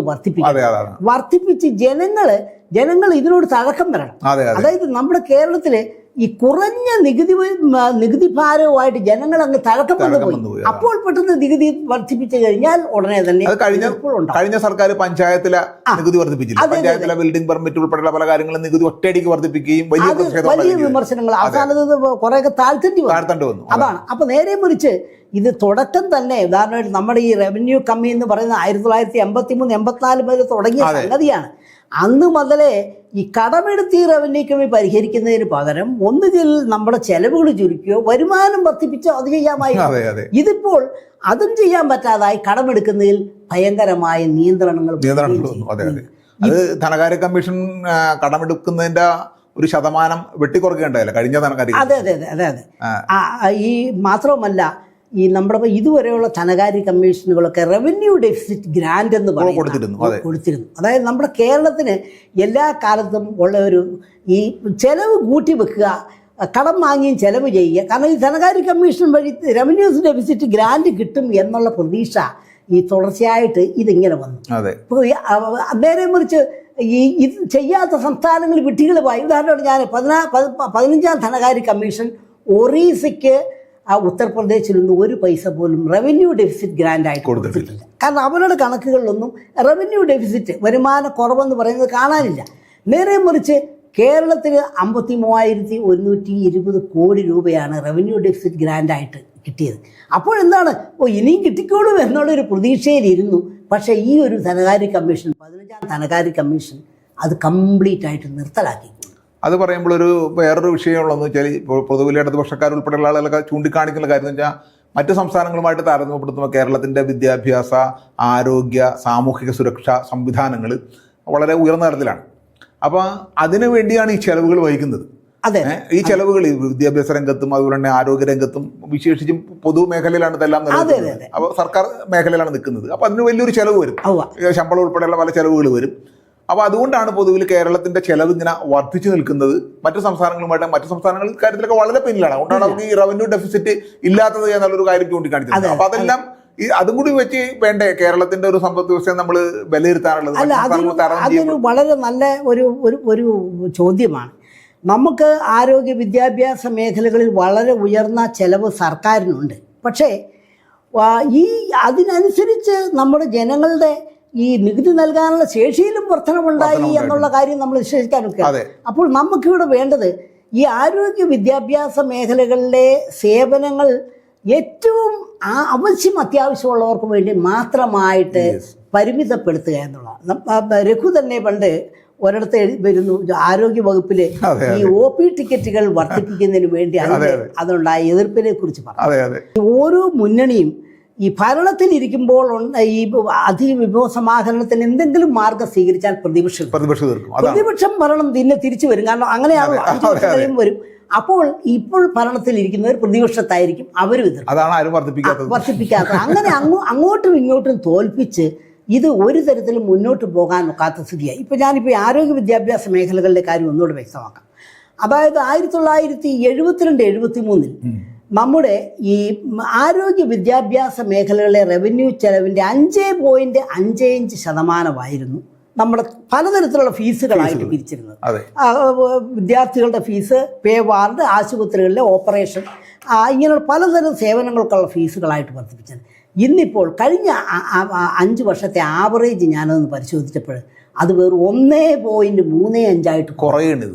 വർദ്ധിപ്പിച്ച് ജനങ്ങൾ ഇതിനോട് തഴക്കം വരണം. അതായത് നമ്മുടെ കേരളത്തില് ഈ കുറഞ്ഞ നികുതി ഭാരവുമായിട്ട് ജനങ്ങൾ അങ്ങ് തഴക്കം വന്നുപോയി. അപ്പോൾ പെട്ടെന്ന് നികുതി വർദ്ധിപ്പിച്ചു കഴിഞ്ഞാൽ ഉടനെ തന്നെ കഴിഞ്ഞ സർക്കാർ പഞ്ചായത്തിലെ നികുതി വർദ്ധിപ്പിച്ചില്ല. പഞ്ചായത്തിലെ ബിൽഡിംഗ് പെർമിറ്റ് ഉൾപ്പെടെയുള്ള പല കാര്യങ്ങളും നികുതി ഒറ്റയടിക്ക് വർദ്ധിപ്പിക്കുകയും വലിയ വിമർശനങ്ങൾ അവസാനത്ത് കുറെയൊക്കെ താഴ്ത്തേണ്ടി വന്നു. അതാണ്. അപ്പൊ നേരെ മറിച്ച് ഇത് തുടക്കം തന്നെ ഉദാഹരണമായിട്ട് നമ്മുടെ ഈ റവന്യൂ കമ്മി എന്ന് പറയുന്നത് 1983-84 മുതൽ തുടങ്ങിയ സംഗതിയാണ്. അന്ന് മുതലേ ഈ കടമെടുത്ത് റവന്യൂ കമ്മി പരിഹരിക്കുന്നതിന് പകരം ഒന്നുകിൽ നമ്മുടെ ചെലവുകൾ ചുരുക്കുകയോ വരുമാനം വർദ്ധിപ്പിച്ചോ അത് ചെയ്യാമായിരുന്നു. ഇതിപ്പോൾ അതും ചെയ്യാൻ പറ്റാതായി കടമെടുക്കുന്നതിൽ ഭയങ്കരമായ നിയന്ത്രണങ്ങൾ. അത് ധനകാര്യ കമ്മീഷൻ കടമെടുക്കുന്നതിന്റെ ഒരു ശതമാനം വെട്ടിക്കുറയ്ക്കേണ്ടതല്ല കഴിഞ്ഞ ധനകാര്യ. അതെ. ഈ മാത്രവുമല്ല, ഈ നമ്മുടെ ഇതുവരെയുള്ള ധനകാര്യ കമ്മീഷനുകളൊക്കെ റവന്യൂ ഡെഫിസിറ്റ് ഗ്രാന്റ് എന്ന് കൊടുത്തിരുന്നു. അതായത് നമ്മുടെ കേരളത്തിന് എല്ലാ കാലത്തും ഉള്ള ഈ ചെലവ് കൂട്ടി വെക്കുക, കടം വാങ്ങിയും ചെലവ് ചെയ്യുക. കാരണം ഈ ധനകാര്യ കമ്മീഷൻ വഴി റവന്യൂ ഡെഫിസിറ്റ് ഗ്രാന്റ് കിട്ടും എന്നുള്ള പ്രതീക്ഷ ഈ തുടർച്ചയായിട്ട് ഇതിങ്ങനെ വന്നു. നേരെ മറിച്ച് ഇത് ചെയ്യാത്ത സംസ്ഥാനങ്ങൾ വിഡ്ഢികളുമായി. ഉദാഹരണമായിട്ട് ഞാൻ 15ാം ധനകാര്യ കമ്മീഷൻ ഒറീസയ്ക്ക് ഉത്തർപ്രദേശിലൊന്നും ഒരു പൈസ പോലും റവന്യൂ ഡെഫിസിറ്റ് ഗ്രാൻഡ് ആയിട്ട് കൊടുത്തിട്ടില്ല. കാരണം അവരുടെ കണക്കുകളിലൊന്നും റവന്യൂ ഡെഫിസിറ്റ് വരുമാന കുറവെന്ന് പറയുന്നത് കാണാനില്ല. നേരെ മറിച്ച് കേരളത്തിന് 53,120 കോടി രൂപയാണ് റവന്യൂ ഡെഫിസിറ്റ് ഗ്രാൻഡായിട്ട് കിട്ടിയത്. അപ്പോഴെന്താണ് ഇനിയും കിട്ടിക്കോളും എന്നുള്ളൊരു പ്രതീക്ഷയിലിരുന്നു. പക്ഷേ ഈ ഒരു ധനകാര്യ കമ്മീഷൻ 15ാം ധനകാര്യ കമ്മീഷൻ അത് കംപ്ലീറ്റ് ആയിട്ട് നിർത്തലാക്കി. അത് പറയുമ്പോൾ വേറൊരു വിഷയമുള്ളതെന്ന് വെച്ചാൽ പൊതുവിൽ ഇടതുപക്ഷക്കാരുൾപ്പെടെയുള്ള ആളുകളൊക്കെ ചൂണ്ടിക്കാണിക്കുന്ന കാര്യം എന്ന് വെച്ചാൽ മറ്റ് സംസ്ഥാനങ്ങളുമായിട്ട് താരതമ്യപ്പെടുത്തുമ്പോൾ കേരളത്തിൻ്റെ വിദ്യാഭ്യാസ, ആരോഗ്യ, സാമൂഹിക സുരക്ഷാ സംവിധാനങ്ങൾ വളരെ ഉയർന്ന തലത്തിലാണ്. അപ്പോൾ അതിനു വേണ്ടിയാണ് ഈ ചെലവുകൾ വഹിക്കുന്നത്. ഈ ചെലവുകൾ വിദ്യാഭ്യാസ രംഗത്തും അതുപോലെ തന്നെ ആരോഗ്യ രംഗത്തും വിശേഷിച്ചും പൊതുമേഖലയിലാണ് ഇതെല്ലാം നിലനിൽക്കുന്നത്. അപ്പോൾ സർക്കാർ മേഖലയിലാണ് നിൽക്കുന്നത്. അപ്പോൾ അതിന് വലിയൊരു ചെലവ് വരും, ശമ്പളം ഉൾപ്പെടെയുള്ള പല ചെലവുകൾ വരും. അപ്പോൾ അതുകൊണ്ടാണ് പൊതുവിൽ കേരളത്തിന്റെ ചെലവ് ഇങ്ങനെ വർദ്ധിച്ചു നിൽക്കുന്നത്. മറ്റു സംസ്ഥാനങ്ങളുമായിട്ട് മറ്റു സംസ്ഥാനങ്ങൾ കാര്യത്തിലൊക്കെ വളരെ പിന്നിലാണ്. അതുകൊണ്ടാണ് നമുക്ക് ഈ റവന്യൂ ഡെഫിസിറ്റ് ഇല്ലാത്തത് എന്നുള്ളൊരു കാര്യം ചൂണ്ടിക്കാണിച്ചത്. അപ്പോൾ അതെല്ലാം അതും കൂടി വെച്ച് വേണ്ടേ കേരളത്തിന്റെ ഒരു സമ്പദ് വ്യവസ്ഥയെ നമ്മൾ വിലയിരുത്താനുള്ളത്? അതൊരു വളരെ നല്ല ഒരു ചോദ്യമാണ്. നമുക്ക് ആരോഗ്യ വിദ്യാഭ്യാസ മേഖലകളിൽ വളരെ ഉയർന്ന ചെലവ് സർക്കാരിനുണ്ട്. പക്ഷേ അതിനനുസരിച്ച് നമ്മുടെ ജനങ്ങളുടെ ഈ നികുതി നൽകാനുള്ള ശേഷിയിലും വർധനമുണ്ടായി എന്നുള്ള കാര്യം നമ്മൾ നിശ്ചയിക്കാനൊക്കെ. അപ്പോൾ നമുക്കിവിടെ വേണ്ടത് ഈ ആരോഗ്യ വിദ്യാഭ്യാസ മേഖലകളിലെ സേവനങ്ങൾ ഏറ്റവും അത്യാവശ്യമുള്ളവർക്ക് വേണ്ടി മാത്രമായിട്ട് പരിമിതപ്പെടുത്തുക എന്നുള്ളതാണ്. രഘു തന്നെ പണ്ട് ഒരിടത്ത് വരുന്നു, ആരോഗ്യ വകുപ്പില് ഈ OP ടിക്കറ്റുകൾ വർദ്ധിപ്പിക്കുന്നതിന് വേണ്ടി അതുണ്ടായ എതിർപ്പിനെ കുറിച്ച് പറഞ്ഞു. ഓരോ മുന്നണിയും ഈ ഭരണത്തിലിരിക്കുമ്പോൾ ഈ അധിക വിഭവസമാഹരണത്തിന് എന്തെങ്കിലും മാർഗം സ്വീകരിച്ചാൽ പ്രതിപക്ഷം ഭരണം പിന്നെ തിരിച്ചു വരും. കാരണം അങ്ങനെയാണല്ലോ, 5 വർഷം കഴിയുമ്പോൾ വരും. അപ്പോൾ ഇപ്പോൾ ഭരണത്തിലിരിക്കുന്നവർ പ്രതിപക്ഷത്തായിരിക്കും, അവരും വർദ്ധിപ്പിക്കാത്തത്. അങ്ങനെ അങ്ങോട്ടും ഇങ്ങോട്ടും തോൽപ്പിച്ച് ഇത് ഒരു തരത്തിലും മുന്നോട്ട് പോകാൻ ഒക്കാത്ത സ്ഥിതിയായി. ഞാനിപ്പോൾ ആരോഗ്യ വിദ്യാഭ്യാസ മേഖലകളുടെ കാര്യം ഒന്നുകൂടെ വ്യക്തമാക്കാം. അതായത് 1972-73 നമ്മുടെ ഈ ആരോഗ്യ വിദ്യാഭ്യാസ മേഖലകളിലെ റവന്യൂ ചെലവിൻ്റെ 5.55% നമ്മുടെ പലതരത്തിലുള്ള ഫീസുകളായിട്ട് പിരിച്ചിരുന്നത്. വിദ്യാർത്ഥികളുടെ ഫീസ്, പേ വാർഡ്, ആശുപത്രികളിലെ ഓപ്പറേഷൻ, ഇങ്ങനെയുള്ള പലതരം സേവനങ്ങൾക്കുള്ള ഫീസുകളായിട്ട് വർദ്ധിപ്പിച്ചത്. ഇന്നിപ്പോൾ കഴിഞ്ഞ 5 വർഷത്തെ ആവറേജ് ഞാനതൊന്ന് പരിശോധിച്ചപ്പോൾ അത് വെറും 1.35 കുറയുകയാണ്.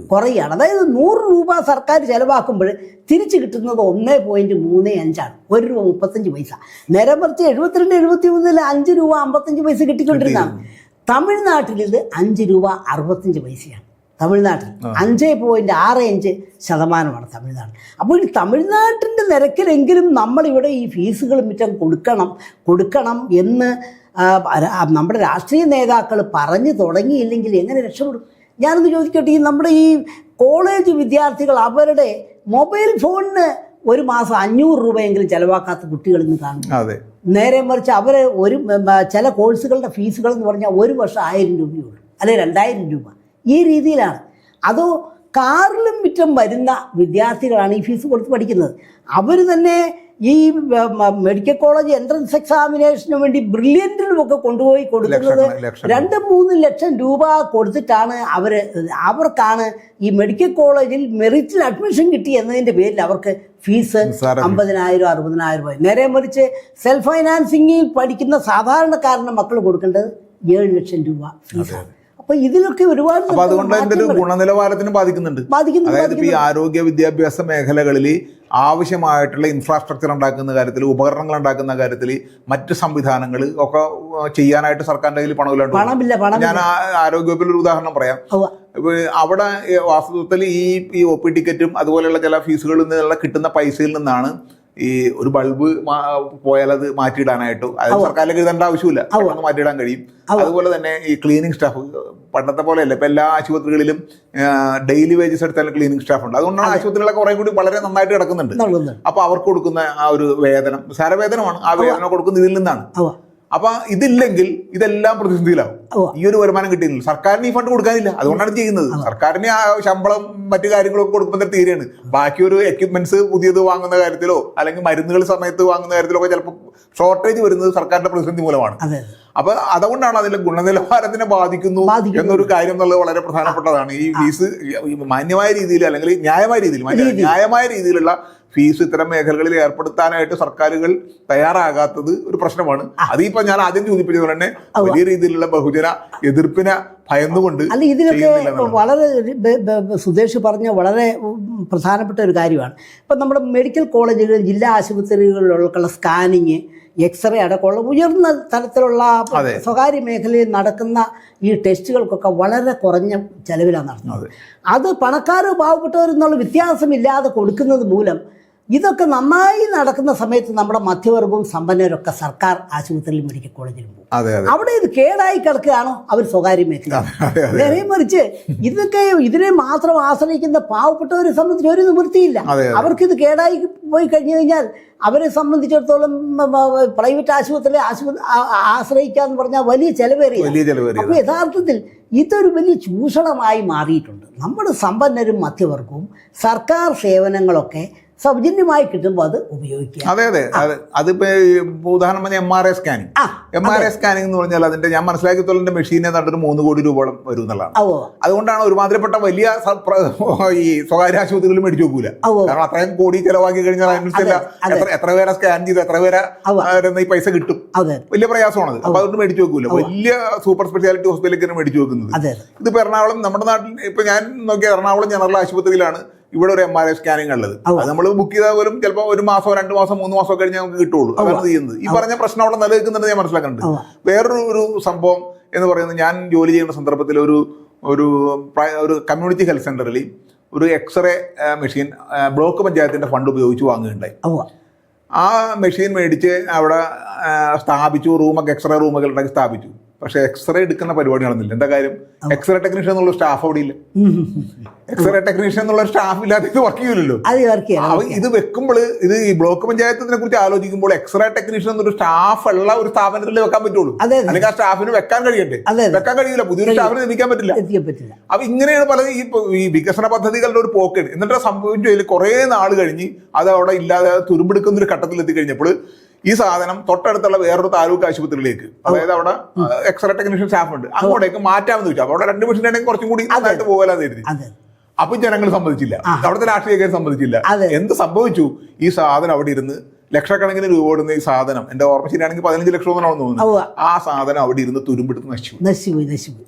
അതായത് 100 രൂപ സർക്കാർ ചെലവാക്കുമ്പോൾ തിരിച്ചു കിട്ടുന്നത് 1.35 1 രൂപ 35 പൈസ. നേരെ മറിച്ച് 72-73 5 രൂപ 55 പൈസ കിട്ടിക്കൊണ്ടിരുന്നതാണ്. തമിഴ്നാട്ടിൽ ഇത് 5 രൂപ 65 പൈസയാണ്. തമിഴ്നാട്ടിൽ 5.65% തമിഴ്നാട്. അപ്പോൾ ഈ തമിഴ്നാട്ടിൻ്റെ നിരക്കിലെങ്കിലും നമ്മളിവിടെ ഈ ഫീസുകളും മറ്റും കൊടുക്കണം എന്ന് നമ്മുടെ രാഷ്ട്രീയ നേതാക്കൾ പറഞ്ഞു തുടങ്ങിയില്ലെങ്കിൽ എങ്ങനെ രക്ഷപ്പെടും? ഞാനൊന്ന് ചോദിക്കട്ടെ, ഈ നമ്മുടെ ഈ കോളേജ് വിദ്യാർത്ഥികൾ അവരുടെ മൊബൈൽ ഫോണിന് ഒരു മാസം 500 രൂപയെങ്കിലും ചിലവാക്കാത്ത കുട്ടികൾ ഇന്ന് കാണും. നേരെ മറിച്ച് അവർ ചില കോഴ്സുകളുടെ ഫീസുകൾ എന്ന് പറഞ്ഞാൽ ഒരു വർഷം 1000 രൂപയുള്ളൂ, അല്ലെങ്കിൽ 2000 രൂപ. ഈ രീതിയിലാണ്. അതോ കാറിലും മിറ്റം വരുന്ന വിദ്യാർത്ഥികളാണ് ഈ ഫീസ് കൊടുത്ത് പഠിക്കുന്നത്. അവർ തന്നെ ഈ മെഡിക്കൽ കോളേജ് എൻട്രൻസ് എക്സാമിനേഷന് വേണ്ടി ബ്രില്യൻറ്റിലുമൊക്കെ കൊണ്ടുപോയി കൊടുക്കുന്നത് 2-3 ലക്ഷം രൂപ കൊടുത്തിട്ടാണ് അവർക്കാണ് ഈ മെഡിക്കൽ കോളേജിൽ മെറിറ്റിൽ അഡ്മിഷൻ കിട്ടി എന്നതിൻ്റെ പേരിൽ അവർക്ക് ഫീസ് 50,000 60,000 രൂപ. നേരെ മറിച്ച് സെൽഫ് ഫൈനാൻസിങ്ങിൽ പഠിക്കുന്ന സാധാരണക്കാരൻ്റെ മക്കൾ കൊടുക്കേണ്ടത് 7 ലക്ഷം രൂപ ഫീസാണ്. അപ്പൊ ഇതിലൊക്കെ ഒരുപാട് അതുകൊണ്ട് അതിന്റെ ഒരു ഗുണനിലവാരത്തിന് ബാധിക്കുന്നുണ്ട്. അതായത് ഈ ആരോഗ്യ വിദ്യാഭ്യാസ മേഖലകളിൽ ആവശ്യമായിട്ടുള്ള ഇൻഫ്രാസ്ട്രക്ചർ ഉണ്ടാക്കുന്ന കാര്യത്തിൽ, ഉപകരണങ്ങൾ ഉണ്ടാക്കുന്ന കാര്യത്തിൽ, മറ്റ് സംവിധാനങ്ങൾ ഒക്കെ ചെയ്യാനായിട്ട് സർക്കാരിന്റെ കയ്യിൽ പണമില്ല. ഞാൻ ആരോഗ്യവകുപ്പിൽ ഒരു ഉദാഹരണം പറയാം. അവിടെ വാസ്തവത്തിൽ ഈ OP ടിക്കറ്റും അതുപോലെയുള്ള ചില ഫീസുകളിൽ നിന്നുള്ള കിട്ടുന്ന പൈസയിൽ നിന്നാണ് ഈ ഒരു ബൾബ് പോയാൽ അത് മാറ്റിയിടാനായിട്ട് സർക്കാരിലേക്ക് എഴുതേണ്ട ആവശ്യമില്ല, മാറ്റിയിടാൻ കഴിയും. അതുപോലെ തന്നെ ഈ ക്ലീനിങ് സ്റ്റാഫ് പണ്ടത്തെ പോലെയല്ല, ഇപ്പൊ എല്ലാ ആശുപത്രികളിലും ഡെയിലി വേജസ് എടുത്താലും ക്ലീനിങ് സ്റ്റാഫ് ഉണ്ട്. അതുകൊണ്ടാണ് ആശുപത്രികളൊക്കെ കുറെ കൂടി വളരെ നന്നായിട്ട് കിടക്കുന്നുണ്ട്. അപ്പൊ അവർക്ക് കൊടുക്കുന്ന ആ ഒരു വേതനം സാരവേതനമാണ്, ആ വേതനം കൊടുക്കുന്ന ഇതിൽ നിന്നാണ്. അപ്പൊ ഇതില്ലെങ്കിൽ ഇതെല്ലാം പ്രതിസന്ധിയിലാവും. ഈ ഒരു വരുമാനം കിട്ടിയില്ല, സർക്കാരിന് ഈ ഫണ്ട് കൊടുക്കാനില്ല. അതുകൊണ്ടാണ് ചെയ്യുന്നത്. സർക്കാരിന് ആ ശമ്പളം മറ്റു കാര്യങ്ങളൊക്കെ കൊടുക്കുമ്പോൾ തീരെയാണ്. ബാക്കി ഒരു എക്യുപ്മെന്റ്സ് പുതിയത് വാങ്ങുന്ന കാര്യത്തിലോ അല്ലെങ്കിൽ മരുന്നുകൾ സമയത്ത് വാങ്ങുന്ന കാര്യത്തിലോ ഒക്കെ ചിലപ്പോൾ ഷോർട്ടേജ് വരുന്നത് സർക്കാരിന്റെ പ്രതിസന്ധി മൂലമാണ്. അപ്പൊ അതുകൊണ്ടാണ് അതിലെ ഗുണനിലവാരത്തിനെ ബാധിക്കുന്നു എന്നൊരു കാര്യം എന്നുള്ളത് വളരെ പ്രധാനപ്പെട്ടതാണ്. ഈ ഫീസ് മാന്യമായ രീതിയിൽ അല്ലെങ്കിൽ ന്യായമായ രീതിയിലുള്ള ഫീസ് ഇത്തരം മേഖലകളിൽ ഏർപ്പെടുത്താനായിട്ട് സർക്കാരുകൾ തയ്യാറാകാത്തത് ഒരു പ്രശ്നമാണ്. അതിപ്പോ ഞാൻ ആദ്യം സൂചിപ്പിച്ചത് തന്നെ വലിയ രീതിയിലുള്ള ബഹുജന എതിർപ്പിനെ ഭയന്നുകൊണ്ട് അല്ല, ഇതിലൊക്കെ വളരെ സുധേഷ് പറഞ്ഞ വളരെ പ്രധാനപ്പെട്ട ഒരു കാര്യമാണ്. ഇപ്പം നമ്മുടെ മെഡിക്കൽ കോളേജുകളിൽ, ജില്ലാ ആശുപത്രികളിലുള്ള സ്കാനിങ്, എക്സ്റേ അടക്കമുള്ള ഉയർന്ന തലത്തിലുള്ള സ്വകാര്യ മേഖലയിൽ നടക്കുന്ന ഈ ടെസ്റ്റുകൾക്കൊക്കെ വളരെ കുറഞ്ഞ ചെലവിലാണ് നടത്തുന്നത്. അത് പണക്കാരോ പാവപ്പെട്ടവരെന്നുള്ള വ്യത്യാസമില്ലാതെ കൊടുക്കുന്നത് മൂലം ഇതൊക്കെ നന്നായി നടക്കുന്ന സമയത്ത് നമ്മുടെ മധ്യവർഗവും സമ്പന്നരൊക്കെ സർക്കാർ ആശുപത്രിയിലും മെഡിക്കൽ കോളേജിലും പോകും. അവിടെ ഇത് കേടായി കിടക്കുകയാണോ അവർ സ്വകാര്യ മേഖല. നേരെ മറിച്ച് ഇതിനെ മാത്രം ആശ്രയിക്കുന്ന പാവപ്പെട്ടവരെ സംബന്ധിച്ച് ഒരു നിവൃത്തിയില്ല. അവർക്കിത് കേടായി പോയി കഴിഞ്ഞു കഴിഞ്ഞാൽ അവരെ സംബന്ധിച്ചിടത്തോളം പ്രൈവറ്റ് ആശുപത്രിയെ ആശ്രയിക്കാന്ന് പറഞ്ഞാൽ വലിയ ചെലവേറിയ. അപ്പോൾ യഥാർത്ഥത്തിൽ ഇതൊരു വലിയ ചൂഷണമായി മാറിയിട്ടുണ്ട്. നമ്മുടെ സമ്പന്നരും മധ്യവർഗവും സർക്കാർ സേവനങ്ങളൊക്കെ സൗജന്യമായി കിട്ടുമ്പോൾ അത് ഉപയോഗിക്കുക. അതെ. അതിപ്പോ ഉദാഹരണം പറഞ്ഞാൽ MRI സ്കാനിങ്. MRI സ്കാനിങ് എന്ന് പറഞ്ഞാൽ അതിന്റെ ഞാൻ മനസ്സിലാക്കിയത്തോളം മെഷീനെ നട്ടൊരു 3 കോടി രൂപയോളം വരും എന്നുള്ളതാണ്. അതുകൊണ്ടാണ് ഒരുമാതിരിപ്പെട്ട വലിയ ഈ സ്വകാര്യ ആശുപത്രികളിൽ മേടിച്ചു വെക്കൂല. കാരണം അത്രയും കോടി ചെലവാക്കി കഴിഞ്ഞാൽ അതിനനുസരിച്ച് എത്ര പേരെ സ്കാൻ ചെയ്ത് എത്ര പേരെ ഈ പൈസ കിട്ടും, വലിയ പ്രയാസമാണത്. അപ്പൊ അതുകൊണ്ട് മേടിച്ചു വെക്കൂല. വലിയ സൂപ്പർ സ്പെഷ്യാലിറ്റി ഹോസ്പിറ്റലിലേക്കാണ് മേടിച്ചു വെക്കുന്നത്. ഇതിപ്പോ എറണാകുളം, നമ്മുടെ നാട്ടിൽ ഇപ്പൊ ഞാൻ നോക്കിയ എറണാകുളം ജനറൽ ആശുപത്രിയിലാണ് ഇവിടെ ഒരു MRI സ്കാനിങ് ഉള്ളത്. അത് നമ്മൾ ബുക്ക് ചെയ്താൽ പോലും ചിലപ്പോൾ 1 മാസമോ 2 മാസം 3 മാസമോ കഴിഞ്ഞാൽ നമുക്ക് കിട്ടുള്ളൂ. അതാണ് ചെയ്യുന്നത്. ഈ പറഞ്ഞ പ്രശ്നം അവിടെ നിലനിൽക്കുന്നുണ്ട് ഞാൻ മനസ്സിലാക്കുന്നുണ്ട്. വേറൊരു സംഭവം എന്ന് പറയുന്നത്, ഞാൻ ജോലി ചെയ്യുന്ന സന്ദർഭത്തിൽ ഒരു കമ്മ്യൂണിറ്റി ഹെൽത്ത് സെന്ററിൽ ഒരു എക്സ്റേ മെഷീൻ ബ്ലോക്ക് പഞ്ചായത്തിന്റെ ഫണ്ട് ഉപയോഗിച്ച് വാങ്ങുകയുണ്ടായി. ആ മെഷീൻ മേടിച്ച് അവിടെ സ്ഥാപിച്ചു, എക്സ്റേ റൂമുകൾ ഉണ്ടാക്കി സ്ഥാപിച്ചു. പക്ഷെ എക്സ്റേ എടുക്കുന്ന പരിപാടി നടന്നില്ല. എന്താ കാര്യം? എക്സ്റേ ടെക്നീഷ്യൻ എന്നുള്ള സ്റ്റാഫ് അവിടെ ഇല്ല. എക്സ്റേ ടെക്നീഷ്യൻ എന്നുള്ള സ്റ്റാഫ് ഇല്ലാതെ ഇത് വർക്ക് ചെയ്യില്ലല്ലോ. ഇത് വെക്കുമ്പോൾ ഇത് ഈ ബ്ലോക്ക് പഞ്ചായത്തിനെ കുറിച്ച് ആലോചിക്കുമ്പോൾ എക്സ്റേ ടെക്നീഷ്യൻ എന്നൊരു സ്റ്റാഫ് ഉള്ള ഒരു സ്ഥാപനത്തിൽ വെക്കാൻ പറ്റുള്ളൂ. അല്ലെങ്കിൽ ആ സ്റ്റാഫിന് വെക്കാൻ കഴിയട്ടെ. വെക്കാൻ കഴിയില്ല. പുതിയൊരു സ്റ്റാഫിന് നിയമിക്കാൻ പറ്റില്ല. അപ്പൊ ഇങ്ങനെയാണ് പല ഈ വികസന പദ്ധതികളുടെ ഒരു പോക്കേട്. എന്നിട്ട് സംഭവിച്ചു കുറെ നാൾ കഴിഞ്ഞ് അത് അവിടെ ഇല്ലാതെ തുരുമ്പെടുക്കുന്ന ഒരു ഘട്ടത്തിൽ എത്തിക്കഴിഞ്ഞപ്പോൾ ഈ സാധനം തൊട്ടടുത്തുള്ള വേറൊരു താലൂക്ക് ആശുപത്രിയിലേക്ക്, അതായത് അവിടെ എക്സ്റേ ടെക്നീഷ്യൻ സ്റ്റാഫ് ഉണ്ട്, അങ്ങോട്ടേക്ക് മാറ്റാമെന്ന് വെച്ചു. അപ്പൊ അവിടെ 2 മെഷീൻ ആണെങ്കിൽ കുറച്ചും കൂടി നന്നായിട്ട് പോകലാന്ന് കരുതി. അപ്പൊ ജനങ്ങൾ സമ്മതിച്ചില്ല, അവിടുത്തെ രാഷ്ട്രീയക്കാർ സമ്മതിച്ചില്ല. എന്ത് സംഭവിച്ചു? ഈ സാധനം അവിടെ ഇരുന്ന് ലക്ഷക്കണക്കിന് രൂപ കൊടുക്കുന്ന ഈ സാധനം, എന്റെ ഓർമ്മ ശരിയാണെങ്കിൽ 15 ലക്ഷം എന്നാണ് തോന്നുന്നത്, ആ സാധനം അവിടെ ഇരുന്ന് തുരുമ്പെടുത്ത് നശിച്ചു.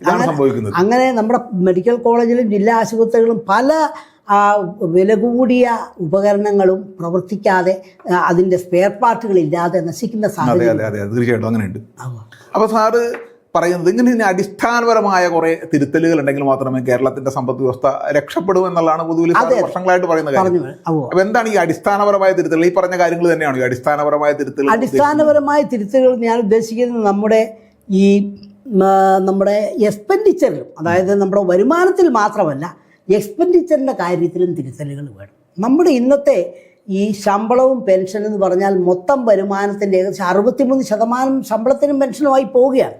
ഇതാണ് സംഭവിക്കുന്നത്. അങ്ങനെ നമ്മുടെ മെഡിക്കൽ കോളേജിലും ജില്ലാ ആശുപത്രികളും പല വില കൂടിയ ഉപകരണങ്ങളും പ്രവർത്തിക്കാതെ അതിന്റെ സ്പെയർ പാർട്ടുകൾ ഇല്ലാതെ നശിക്കുന്ന സാഹചര്യം. തീർച്ചയായിട്ടും അങ്ങനെയുണ്ട്. അപ്പൊ സാറ് പറയുന്നത് ഇങ്ങനെ അടിസ്ഥാനപരമായ കുറെ തിരുത്തലുകൾ ഉണ്ടെങ്കിൽ മാത്രമേ കേരളത്തിന്റെ സമ്പദ് വ്യവസ്ഥ രക്ഷപ്പെടൂ എന്നുള്ളതാണ് പൊതുവിൽ വർഷങ്ങളായിട്ട് പറയുന്ന കാര്യം. അപ്പൊ എന്താണ് ഈ അടിസ്ഥാനപരമായ തിരുത്തലുകൾ? ഈ പറഞ്ഞ കാര്യങ്ങൾ തന്നെയാണ് ഈ അടിസ്ഥാനപരമായ തിരുത്തലുകൾ. അടിസ്ഥാനപരമായ തിരുത്തലുകൾ ഞാൻ ഉദ്ദേശിക്കുന്നത് നമ്മുടെ എക്സ്പെൻഡിച്ചറിലും, അതായത് നമ്മുടെ വരുമാനത്തിൽ മാത്രമല്ല എക്സ്പെൻഡിച്ചറിൻ്റെ കാര്യത്തിലും തിരുത്തലുകൾ വേണം. നമ്മുടെ ഇന്നത്തെ ഈ ശമ്പളവും പെൻഷൻ എന്ന് പറഞ്ഞാൽ മൊത്തം വരുമാനത്തിൻ്റെ ഏകദേശം 63% ശമ്പളത്തിനും പെൻഷനുമായി പോവുകയാണ്.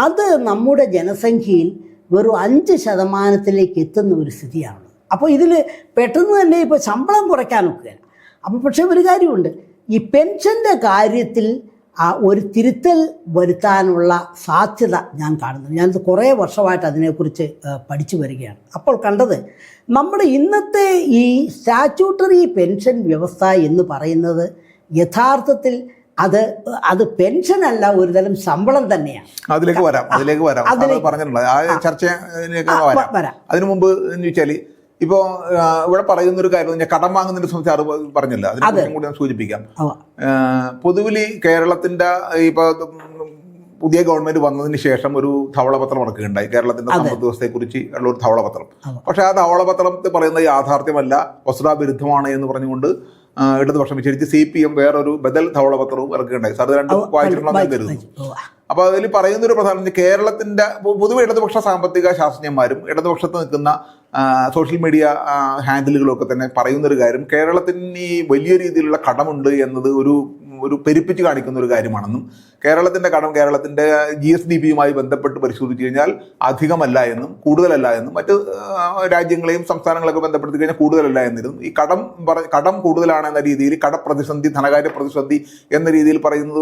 അത് നമ്മുടെ ജനസംഖ്യയിൽ വെറും 5% എത്തുന്ന ഒരു സ്ഥിതിയാണ്. അപ്പോൾ ഇതിൽ പെട്ടെന്ന് തന്നെ ഇപ്പോൾ ശമ്പളം കുറയ്ക്കാനൊക്കെ. അപ്പോൾ പക്ഷേ ഒരു കാര്യമുണ്ട്, ഈ പെൻഷൻ്റെ കാര്യത്തിൽ ഒരു തിരുത്തൽ വരുത്താനുള്ള സാധ്യത ഞാൻ കാണുന്നു. ഞാനിത് കുറേ വർഷമായിട്ട് അതിനെക്കുറിച്ച് പഠിച്ചു വരികയാണ്. അപ്പോൾ കണ്ടത്, നമ്മുടെ ഇന്നത്തെ ഈ സ്റ്റാറ്റ്യൂട്ടറി പെൻഷൻ വ്യവസ്ഥ എന്ന് പറയുന്നത് യഥാർത്ഥത്തിൽ അത് പെൻഷനല്ല, ഒരുതരം ശമ്പളം തന്നെയാണ്. അതിലേക്ക് വരാം പറഞ്ഞിട്ടുള്ളത് ആ ചർച്ചയിലേക്ക് വരാം. അതിനു മുമ്പ് എന്ന് വെച്ചാൽ ഇപ്പോ ഇവിടെ പറയുന്ന ഒരു കാര്യം, കടം വാങ്ങുന്നതിനെ സംബന്ധിച്ച് അറിവ് പറഞ്ഞില്ല, അതിനെ കൂടി ഞാൻ സൂചിപ്പിക്കാം. പൊതുവിൽ കേരളത്തിന്റെ ഇപ്പൊ പുതിയ ഗവൺമെന്റ് വന്നതിന് ശേഷം ഒരു ധവളപത്രം ഇറക്കുകയുണ്ടായി, കേരളത്തിന്റെ സമ്പദ് വ്യവസ്ഥയെ കുറിച്ച് ഉള്ള ഒരു ധവളപത്രം. പക്ഷെ ആ ധവളപത്രത്തിൽ പറയുന്ന യാഥാർത്ഥ്യമല്ല, വസ്തുതാവിരുദ്ധമാണ് എന്ന് പറഞ്ഞുകൊണ്ട് ഇടതുപക്ഷം വിചാരിച്ച് CPM വേറൊരു ബദൽ ധവളപത്രവും ഇറക്കുകയുണ്ടായി. സാർ രണ്ടും വായിച്ചിട്ടുണ്ടെന്ന് കരുതുന്നു. അപ്പോൾ അതിൽ പറയുന്ന ഒരു പ്രധാനം, കേരളത്തിന്റെ പൊതുവെ ഇടതുപക്ഷ സാമ്പത്തിക ശാസ്ത്രജ്ഞന്മാരും ഇടതുപക്ഷത്ത് നിൽക്കുന്ന സോഷ്യൽ മീഡിയ ഹാൻഡിലുകളും ഒക്കെ തന്നെ പറയുന്നൊരു കാര്യം, കേരളത്തിന് ഈ വലിയ രീതിയിലുള്ള കടമുണ്ട് എന്നത് ഒരു പെരുപ്പിച്ച് കാണിക്കുന്ന ഒരു കാര്യമാണെന്നും, കേരളത്തിന്റെ കടം കേരളത്തിന്റെ GSDPയുമായി ബന്ധപ്പെട്ട് പരിശോധിച്ച് കഴിഞ്ഞാൽ അധികമല്ല എന്നും കൂടുതലല്ല എന്നും, മറ്റ് രാജ്യങ്ങളെയും സംസ്ഥാനങ്ങളൊക്കെ ബന്ധപ്പെടുത്തി കഴിഞ്ഞാൽ കൂടുതലല്ല എന്നിരുന്നു. ഈ കടം കൂടുതലാണ് എന്ന രീതിയിൽ കടപ്രതിസന്ധി, ധനകാര്യ പ്രതിസന്ധി എന്ന രീതിയിൽ പറയുന്നത്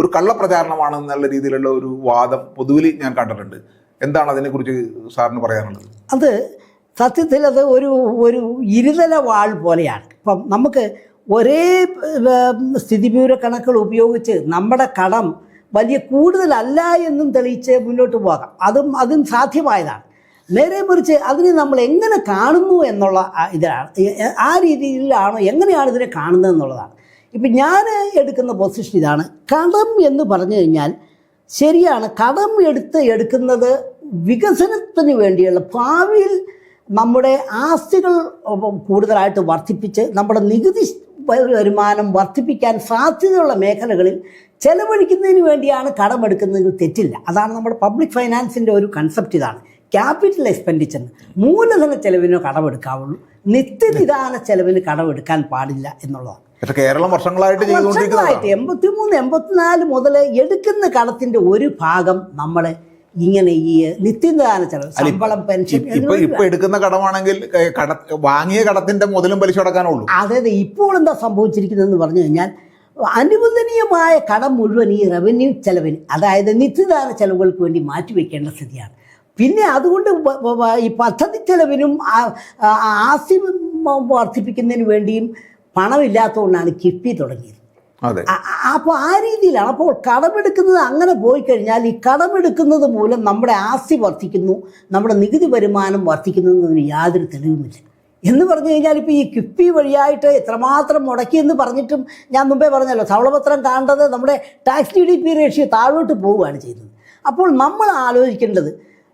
ഒരു കള്ളപ്രചാരണമാണ് എന്നുള്ള രീതിയിലുള്ള ഒരു വാദം പൊതുവിൽ ഞാൻ കണ്ടിട്ടുണ്ട്. എന്താണ് അതിനെക്കുറിച്ച് സാറിന് പറയാനുള്ളത്? അത് സത്യത്തിൽ ഒരു ഇരുതല വാൾ പോലെയാണ്. ഇപ്പം നമുക്ക് ഒരേ സ്ഥിതിവിവര കണക്കുകൾ ഉപയോഗിച്ച് നമ്മുടെ കടം വലിയ കൂടുതലല്ല എന്നും തെളിയിച്ച് മുന്നോട്ട് പോകാം. അതും സാധ്യമായതാണ്. നേരെ മറിച്ച് അതിനെ നമ്മൾ എങ്ങനെ കാണുന്നു എന്നുള്ള ഇതാണ്, ആ രീതിയിലാണോ, എങ്ങനെയാണ് ഇതിനെ കാണുന്നത് എന്നുള്ളതാണ്. ഇപ്പം ഞാൻ എടുക്കുന്ന പൊസിഷൻ ഇതാണ്. കടം എന്ന് പറഞ്ഞു കഴിഞ്ഞാൽ ശരിയാണ്, കടം എടുക്കുന്നത് വികസനത്തിന് വേണ്ടിയുള്ള, ഭാവിയിൽ നമ്മുടെ ആസ്തികൾ കൂടുതലായിട്ട് വർദ്ധിപ്പിച്ച് നമ്മുടെ നികുതി വരുമാനം വർദ്ധിപ്പിക്കാൻ സാധ്യതയുള്ള മേഖലകളിൽ ചെലവഴിക്കുന്നതിന് വേണ്ടിയാണ് കടമെടുക്കുന്നതിൽ തെറ്റില്ല. അതാണ് നമ്മുടെ പബ്ലിക് ഫൈനാൻസിൻ്റെ ഒരു കൺസെപ്റ്റ്. ഇതാണ് ക്യാപിറ്റൽ എക്സ്പെൻഡിച്ചറിന്, മൂലധന ചെലവിനോ കടമെടുക്കാവുള്ളൂ, നിത്യനിദാന ചെലവിന് കടമെടുക്കാൻ പാടില്ല എന്നുള്ളതാണ്. കേരളം വർഷങ്ങളായിട്ട് 83-84 മുതൽ എടുക്കുന്ന കടത്തിന്റെ ഒരു ഭാഗം നമ്മൾ ഇങ്ങനെ ഈ നിത്യനിദാന ചെലവ്, ശമ്പളം, പെൻഷൻ ഇപ്പൊ എടുക്കുന്ന കടമാണെങ്കിൽ വാങ്ങിയ കടത്തിന്റെ മുതലും പലിശ അടക്കാനുള്ളൂ. അതായത് ഇപ്പോൾ എന്താ സംഭവിച്ചിരിക്കുന്നതെന്ന് പറഞ്ഞു കഴിഞ്ഞാൽ, അനുവദനീയമായ കടം മുഴുവൻ ഈ റവന്യൂ ചെലവിന്, അതായത് നിത്യനിദാന ചെലവുകൾക്ക് വേണ്ടി മാറ്റിവെക്കേണ്ട സ്ഥിതിയാണ്. പിന്നെ അതുകൊണ്ട് ഈ പദ്ധതി ചെലവിനും ആസ്തി വർദ്ധിപ്പിക്കുന്നതിന് വേണ്ടിയും പണമില്ലാത്തതുകൊണ്ടാണ് കിഫ്ബി തുടങ്ങിയത്. അപ്പോൾ ആ രീതിയിലാണ്. അപ്പോൾ കടമെടുക്കുന്നത് അങ്ങനെ പോയി കഴിഞ്ഞാൽ, ഈ കടമെടുക്കുന്നത് മൂലം നമ്മുടെ ആസ്തി വർദ്ധിക്കുന്നു, നമ്മുടെ നികുതി വരുമാനം വർദ്ധിക്കുന്നതിന് യാതൊരു തെളിവുമില്ല. എന്ന് പറഞ്ഞു കഴിഞ്ഞാൽ ഇപ്പോൾ ഈ കിഫ്ബി വഴിയായിട്ട് എത്രമാത്രം മുടക്കിയെന്ന് പറഞ്ഞിട്ടും ഞാൻ മുമ്പേ പറഞ്ഞല്ലോ, ധവളപത്രം കാണേണ്ടത് നമ്മുടെ ടാക്സ് GDP റേഷ്യോ താഴോട്ട് പോവുകയാണ് ചെയ്യുന്നത്. അപ്പോൾ നമ്മൾ ആലോചിക്കേണ്ടത്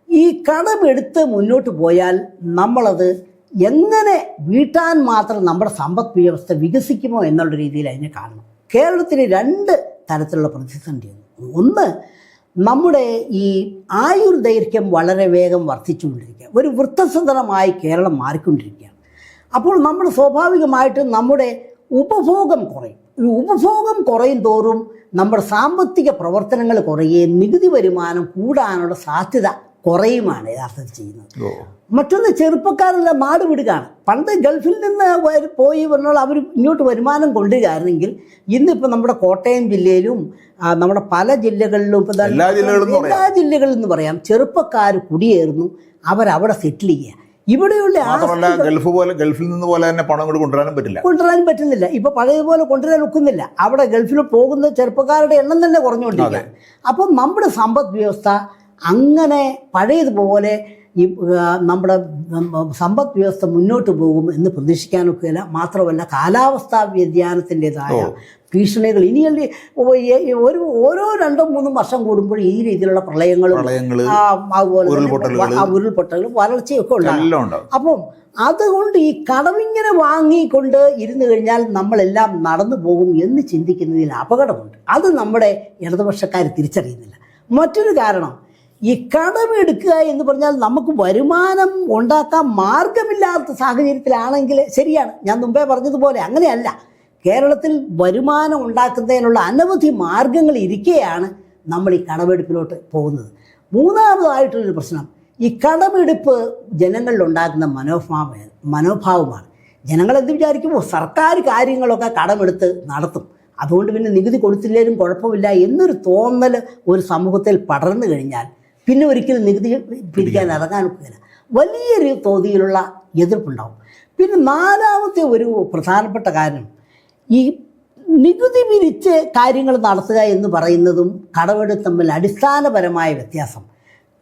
ഈ കടമെടുത്ത് മുന്നോട്ട് പോയാൽ നമ്മളത് എങ്ങനെ വീട്ടാൻ മാത്രം നമ്മുടെ സമ്പദ് വ്യവസ്ഥ വികസിക്കുമോ എന്നുള്ള രീതിയിൽ അതിനെ കാണണം. കേരളത്തിന് 2 തരത്തിലുള്ള പ്രതിസന്ധിയുണ്ട്. ഒന്ന്, നമ്മുടെ ഈ ആയുർദൈർഘ്യം വളരെ വേഗം വർദ്ധിച്ചുകൊണ്ടിരിക്കുക, ഒരു വൃദ്ധസദനമായി കേരളം മാറിക്കൊണ്ടിരിക്കുകയാണ്. അപ്പോൾ നമ്മൾ സ്വാഭാവികമായിട്ടും നമ്മുടെ ഉപഭോഗം കുറയും. ഈ ഉപഭോഗം കുറയും തോറും നമ്മുടെ സാമ്പത്തിക പ്രവർത്തനങ്ങൾ കുറയുകയും നികുതി വരുമാനം കൂടാനുള്ള സാധ്യത കുറയുമാണ് യഥാർത്ഥത്തിൽ ചെയ്യുന്നത്. മറ്റൊന്ന്, ചെറുപ്പക്കാരെല്ലാം നാട് വിടുകയാണ്. പണ്ട് ഗൾഫിൽ നിന്ന് പോയി വന്നാൽ അവർ ഇങ്ങോട്ട് വരുമാനം കൊണ്ടുവരികയായിരുന്നെങ്കിൽ ഇന്നിപ്പോൾ നമ്മുടെ കോട്ടയം ജില്ലയിലും നമ്മുടെ പല ജില്ലകളിലും ഇപ്പോൾ എല്ലാ ജില്ലകളിൽ എന്ന് പറയാം ചെറുപ്പക്കാർ കുടിയേറുന്നു, അവരവിടെ സെറ്റിൽ ചെയ്യുക. ഇവിടെയുള്ള ഗൾഫിൽ നിന്ന് പോലെ തന്നെ പണം കൊണ്ടുവരാൻ പറ്റുന്നില്ല. ഇപ്പൊ പഴയതുപോലെ കൊണ്ടുവരാൻ ഒക്കുന്നില്ല. അവിടെ ഗൾഫിൽ പോകുന്ന ചെറുപ്പക്കാരുടെ എണ്ണം തന്നെ കുറഞ്ഞുകൊണ്ടിരിക്കുകയാണ്. അപ്പം നമ്മുടെ സമ്പദ് വ്യവസ്ഥ അങ്ങനെ പഴയതുപോലെ ഈ നമ്മുടെ സമ്പദ് വ്യവസ്ഥ മുന്നോട്ട് പോകും എന്ന് പ്രതീക്ഷിക്കാനൊക്കെയില്ല. മാത്രമല്ല, കാലാവസ്ഥാ വ്യതിയാനത്തിൻ്റെതായ ഭീഷണികൾ ഇനിയല്ലേ ഓരോ 2-3 വർഷം കൂടുമ്പോൾ ഈ രീതിയിലുള്ള പ്രളയങ്ങളും അതുപോലെ ഉരുൾപൊട്ടലും വരൾച്ചയൊക്കെ ഉണ്ടാകും. അപ്പം അതുകൊണ്ട് ഈ കടമിങ്ങനെ വാങ്ങിക്കൊണ്ട് ഇരുന്നു കഴിഞ്ഞാൽ നമ്മളെല്ലാം നടന്നു പോകും എന്ന് ചിന്തിക്കുന്നതിൽ അപകടമുണ്ട്. അത് നമ്മുടെ ഇടതുപക്ഷക്കാർ തിരിച്ചറിയുന്നില്ല. മറ്റൊരു കാരണം, ഈ കടമെടുക്കുക എന്ന് പറഞ്ഞാൽ നമുക്ക് വരുമാനം ഉണ്ടാക്കാൻ മാർഗമില്ലാത്ത സാഹചര്യത്തിലാണെങ്കിൽ ശരിയാണ്, ഞാൻ മുമ്പേ പറഞ്ഞതുപോലെ അങ്ങനെയല്ല. കേരളത്തിൽ വരുമാനം ഉണ്ടാക്കുന്നതിനുള്ള അനവധി മാർഗങ്ങൾ ഇരിക്കെയാണ് നമ്മൾ ഈ കടമെടുപ്പിലോട്ട് പോകുന്നത്. മൂന്നാമതായിട്ടുള്ളൊരു പ്രശ്നം, ഈ കടമെടുപ്പ് ജനങ്ങളിൽ ഉണ്ടാക്കുന്ന മനോഭാവമാണ്. ജനങ്ങൾ എന്ത് വിചാരിക്കുമോ, സർക്കാർ കാര്യങ്ങളൊക്കെ കടമെടുത്ത് നടത്തും, അതുകൊണ്ട് പിന്നെ നികുതി കൊടുത്തില്ലേലും കുഴപ്പമില്ല എന്നൊരു തോന്നൽ ഒരു സമൂഹത്തിൽ പടർന്നു കഴിഞ്ഞാൽ പിന്നെ ഒരിക്കലും നികുതി പിരിക്കാൻ ഇറങ്ങാനൊക്കില്ല. വലിയൊരു തോതിലുള്ള എതിർപ്പുണ്ടാവും. പിന്നെ 4ാമത്തെ ഒരു പ്രധാനപ്പെട്ട കാര്യം, ഈ നികുതി പിരിച്ച് കാര്യങ്ങൾ നടത്തുക എന്ന് പറയുന്നതും കടമെടുപ്പ് തമ്മിൽ അടിസ്ഥാനപരമായ വ്യത്യാസം.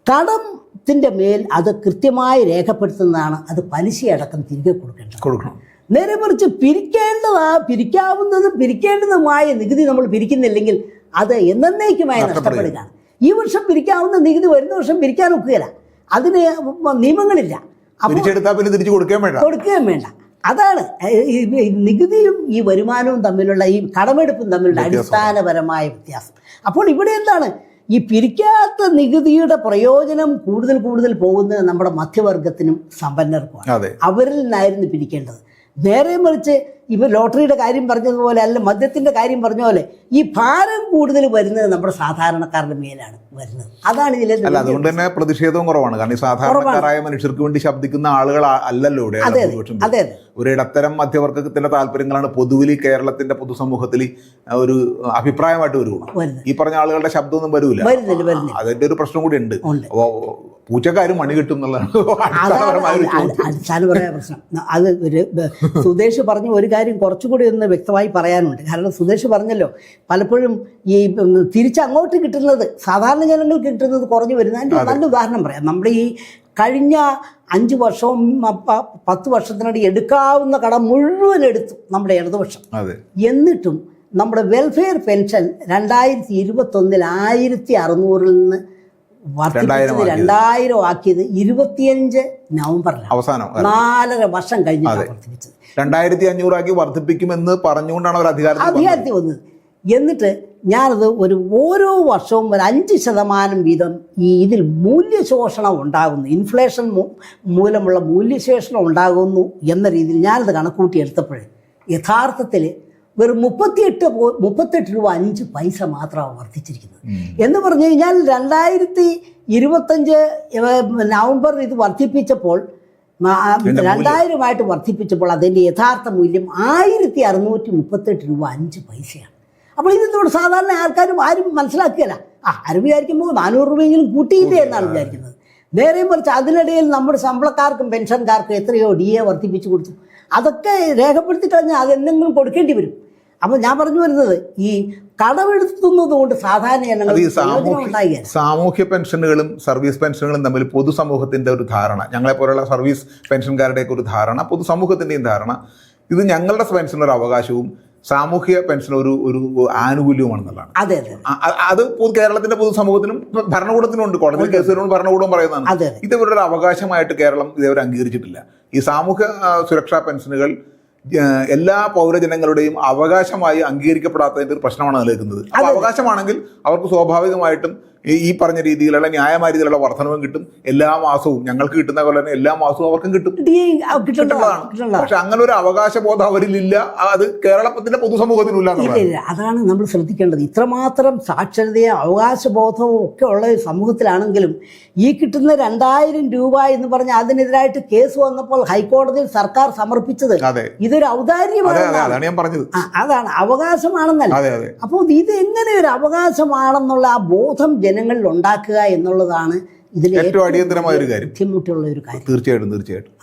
കടത്തിൻ്റെ മേൽ അത് കൃത്യമായി രേഖപ്പെടുത്തുന്നതാണ് അത് പലിശയടക്കം തിരികെ കൊടുക്കണം. നേരെ മറിച്ച് പിരിക്കേണ്ടതുമായ നികുതി നമ്മൾ പിരിക്കുന്നില്ലെങ്കിൽ അത് എന്നേക്കുമായി നഷ്ടപ്പെടുകയാണ്. ഈ വർഷം പിരിക്കാവുന്ന നികുതി വരുന്ന വർഷം പിരിക്കാൻ ഒക്കുകയില്ല, അതിന് നിയമങ്ങളില്ല. കൊടുക്കുകയും വേണ്ട. അതാണ് ഈ നികുതിയും ഈ വരുമാനവും തമ്മിലുള്ള, ഈ കടമെടുപ്പും തമ്മിലുള്ള അടിസ്ഥാനപരമായ വ്യത്യാസം. അപ്പോൾ ഇവിടെ എന്താണ്, ഈ പിരിക്കാത്ത നികുതിയുടെ പ്രയോജനം കൂടുതൽ പോകുന്നത് നമ്മുടെ മധ്യവർഗത്തിനും സമ്പന്നർക്കുമാണ്. അവരിൽ നിന്നായിരുന്നു പിരിക്കേണ്ടത്. നേരെ മറിച്ച് ഇവർ ലോട്ടറിയുടെ കാര്യം പറഞ്ഞതുപോലെ അല്ല, മദ്യത്തിൻ്റെ കാര്യം പറഞ്ഞ പോലെ ഈ ഭാരം കൂടുതൽ വരുന്നത് നമ്മുടെ സാധാരണക്കാരുടെ മേലാണ് വരുന്നത്. അതാണ് ഇതിലെ. അതുകൊണ്ട് തന്നെ പ്രതിഷേധവും കുറവാണ്. കാരണം ഈ സാധാരണക്കാരായ മനുഷ്യർക്ക് വേണ്ടി ശബ്ദിക്കുന്ന ആളുകൾ അല്ലല്ലോ ഇവിടെ. അതെ, ഒരു ഇടത്തരം മധ്യവർഗത്തിന്റെ താല്പര്യങ്ങളാണ് പൊതുവിൽ കേരളത്തിന്റെ പൊതുസമൂഹത്തിൽ ഒരു അഭിപ്രായമായിട്ട് വരുള്ളൂ. ഈ പറഞ്ഞ ആളുകളുടെ ശബ്ദമൊന്നും വരുന്നില്ല. അതിന്റെ ഒരു പ്രശ്നം കൂടി ഉണ്ട്. പൂച്ചക്കാരും മണി കിട്ടും എന്നുള്ളതാണ് അടിസ്ഥാനപരമായ പ്രശ്നം. അത് സുധേഷ് പറഞ്ഞ ഒരു കാര്യം കുറച്ചുകൂടി ഒന്ന് വ്യക്തമായി പറയാനുണ്ട്. കാരണം സുധേഷ് പറഞ്ഞല്ലോ, പലപ്പോഴും ഈ തിരിച്ചങ്ങോട്ട് കിട്ടുന്നത് സാധാരണ ജനങ്ങൾക്ക് കിട്ടുന്നത് കുറഞ്ഞു വരുന്ന അതിൻ്റെ നല്ല ഉദാഹരണം പറയാം. നമ്മുടെ ഈ കഴിഞ്ഞ 5 വർഷവും 10 വർഷത്തിനിടെ എടുക്കാവുന്ന കടം മുഴുവൻ എടുത്തു നമ്മുടെ ഇടതുപക്ഷം. എന്നിട്ടും നമ്മുടെ വെൽഫെയർ പെൻഷൻ 2021 1600 നിന്ന് വർദ്ധിപ്പിച്ചത് 2000 ആക്കിയത് 25 നവംബറിലാണ്. അവസാനം 4.5 വർഷം കഴിഞ്ഞിട്ടാണ് വർദ്ധിപ്പിച്ചത്. 2500 ആക്കി വർദ്ധിപ്പിക്കുമെന്ന് പറഞ്ഞുകൊണ്ടാണ് അവർ അധികാരത്തിൽ വന്നത്. എന്നിട്ട് ഞാനത് ഓരോ വർഷവും 5% വീതം ഇതിൽ മൂല്യശോഷണം ഉണ്ടാകുന്നു, ഇൻഫ്ലേഷൻ മൂലമുള്ള മൂല്യശോഷണം ഉണ്ടാകുന്നു എന്ന രീതിയിൽ ഞാനത് കണക്കൂട്ടി എടുത്തപ്പോഴേ യഥാർത്ഥത്തിൽ വെറും 38 രൂപ 5 പൈസ മാത്രമാണ് വർദ്ധിച്ചിരിക്കുന്നത്. എന്ന് പറഞ്ഞു കഴിഞ്ഞാൽ 2025 നവംബറിൽ ഇത് വർദ്ധിപ്പിച്ചപ്പോൾ 2000 വർദ്ധിപ്പിച്ചപ്പോൾ അതിൻ്റെ യഥാർത്ഥ മൂല്യം 1638 രൂപ 5 പൈസയാണ്. അപ്പോൾ ഇതിനോട് സാധാരണ ആൾക്കാരും ആരും മനസ്സിലാക്കുകയില്ല. ആരും വിചാരിക്കുമ്പോൾ 400 രൂപയെങ്കിലും കൂട്ടിയില്ലേ എന്നാണ് വിചാരിക്കുന്നത്. നേരെ മറിച്ച് അതിനിടയിൽ നമ്മുടെ ശമ്പളക്കാർക്കും പെൻഷൻകാർക്കും എത്രയോ DA വർദ്ധിപ്പിച്ചു കൊടുത്തു. അതൊക്കെ രേഖപ്പെടുത്തി കഴിഞ്ഞാൽ അതെന്തെങ്കിലും കൊടുക്കേണ്ടി വരും. അപ്പോൾ ഞാൻ പറഞ്ഞു വരുന്നത് ഈ കടമെടുത്തുന്നത് കൊണ്ട് സാധാരണ അത് ജനങ്ങൾക്ക് ഈ പ്രയോജനം ഉണ്ടാകുകയില്ല. സാമൂഹ്യ പെൻഷനുകളും സർവീസ് പെൻഷനുകളും തമ്മിൽ പൊതുസമൂഹത്തിന്റെ ഒരു ധാരണ, ഞങ്ങളെപ്പോലുള്ള സർവീസ് പെൻഷൻകാരുടെയൊക്കെ ഒരു ധാരണ, പൊതുസമൂഹത്തിന്റെയും ധാരണ, ഇത് ഞങ്ങളുടെ പെൻഷൻ ഒരു അവകാശവും സാമൂഹ്യ പെൻഷൻ ഒരു ആനുകൂല്യവുമാണെന്നുള്ളതാണ്. അതെ അതെ അത് കേരളത്തിന്റെ പൊതുസമൂഹത്തിനും ഭരണകൂടത്തിനും ഉണ്ട്. കോടതി കേസുകളും ഭരണകൂടവും പറയുന്നതാണ്. അതെ. ഇത് ഇവരുടെ ഒരു അവകാശമായിട്ട് കേരളം ഇതേവരെ അംഗീകരിച്ചിട്ടില്ല. ഈ സാമൂഹ്യ സുരക്ഷാ പെൻഷനുകൾ എല്ലാ പൗരജനങ്ങളുടെയും അവകാശമായി അംഗീകരിക്കപ്പെടാത്തതിന്റെ ഒരു പ്രശ്നമാണ് നിലനിൽക്കുന്നത്. അപ്പോൾ അവകാശമാണെങ്കിൽ അവർക്ക് സ്വാഭാവികമായിട്ടും ഈ പറഞ്ഞ രീതിയിലുള്ള ന്യായമായ രീതിയിലുള്ള വർധനവും കിട്ടും. എല്ലാ മാസവും ഞങ്ങൾക്ക് കിട്ടുന്ന പോലെ തന്നെ എല്ലാ മാസവും അവർക്കും കിട്ടും, കിട്ടേണ്ടതാണ്. പക്ഷെ അങ്ങനെ ഒരു അവകാശബോധം അവരിലില്ല. അത് കേരളത്തിന്റെ പൊതുസമൂഹത്തിനില്ല എന്നുള്ളതാണ്. ഇല്ല, അതാണ് നമ്മൾ ശ്രദ്ധിക്കേണ്ടത്. ഇത്രമാത്രം സാക്ഷരതയും അവകാശബോധവും ഒക്കെ ഉള്ള ഒരു സമൂഹത്തിലാണെങ്കിലും ഈ കിട്ടുന്ന 2000 രൂപ എന്ന് പറഞ്ഞ അതിനെതിരായിട്ട് കേസ് വന്നപ്പോൾ ഹൈക്കോടതിയിൽ സർക്കാർ സമർപ്പിച്ചത് ഇതൊരു ഔദാര്യമാണ്. അതാണ് ഞാൻ പറഞ്ഞത്. അതാണ് അവകാശമാണെന്നല്ല. അപ്പോൾ ഇത് എങ്ങനെ ഒരു അവകാശമാണെന്നുള്ള ആ ബോധം ജനങ്ങളിൽ ഉണ്ടാക്കുക എന്നുള്ളതാണ് ഇതിൽ ഏറ്റവും അടിയന്തരമായ ഒരു കാര്യം. ബുദ്ധിമുട്ടുള്ള ഒരു കാര്യം. തീർച്ചയായിട്ടും.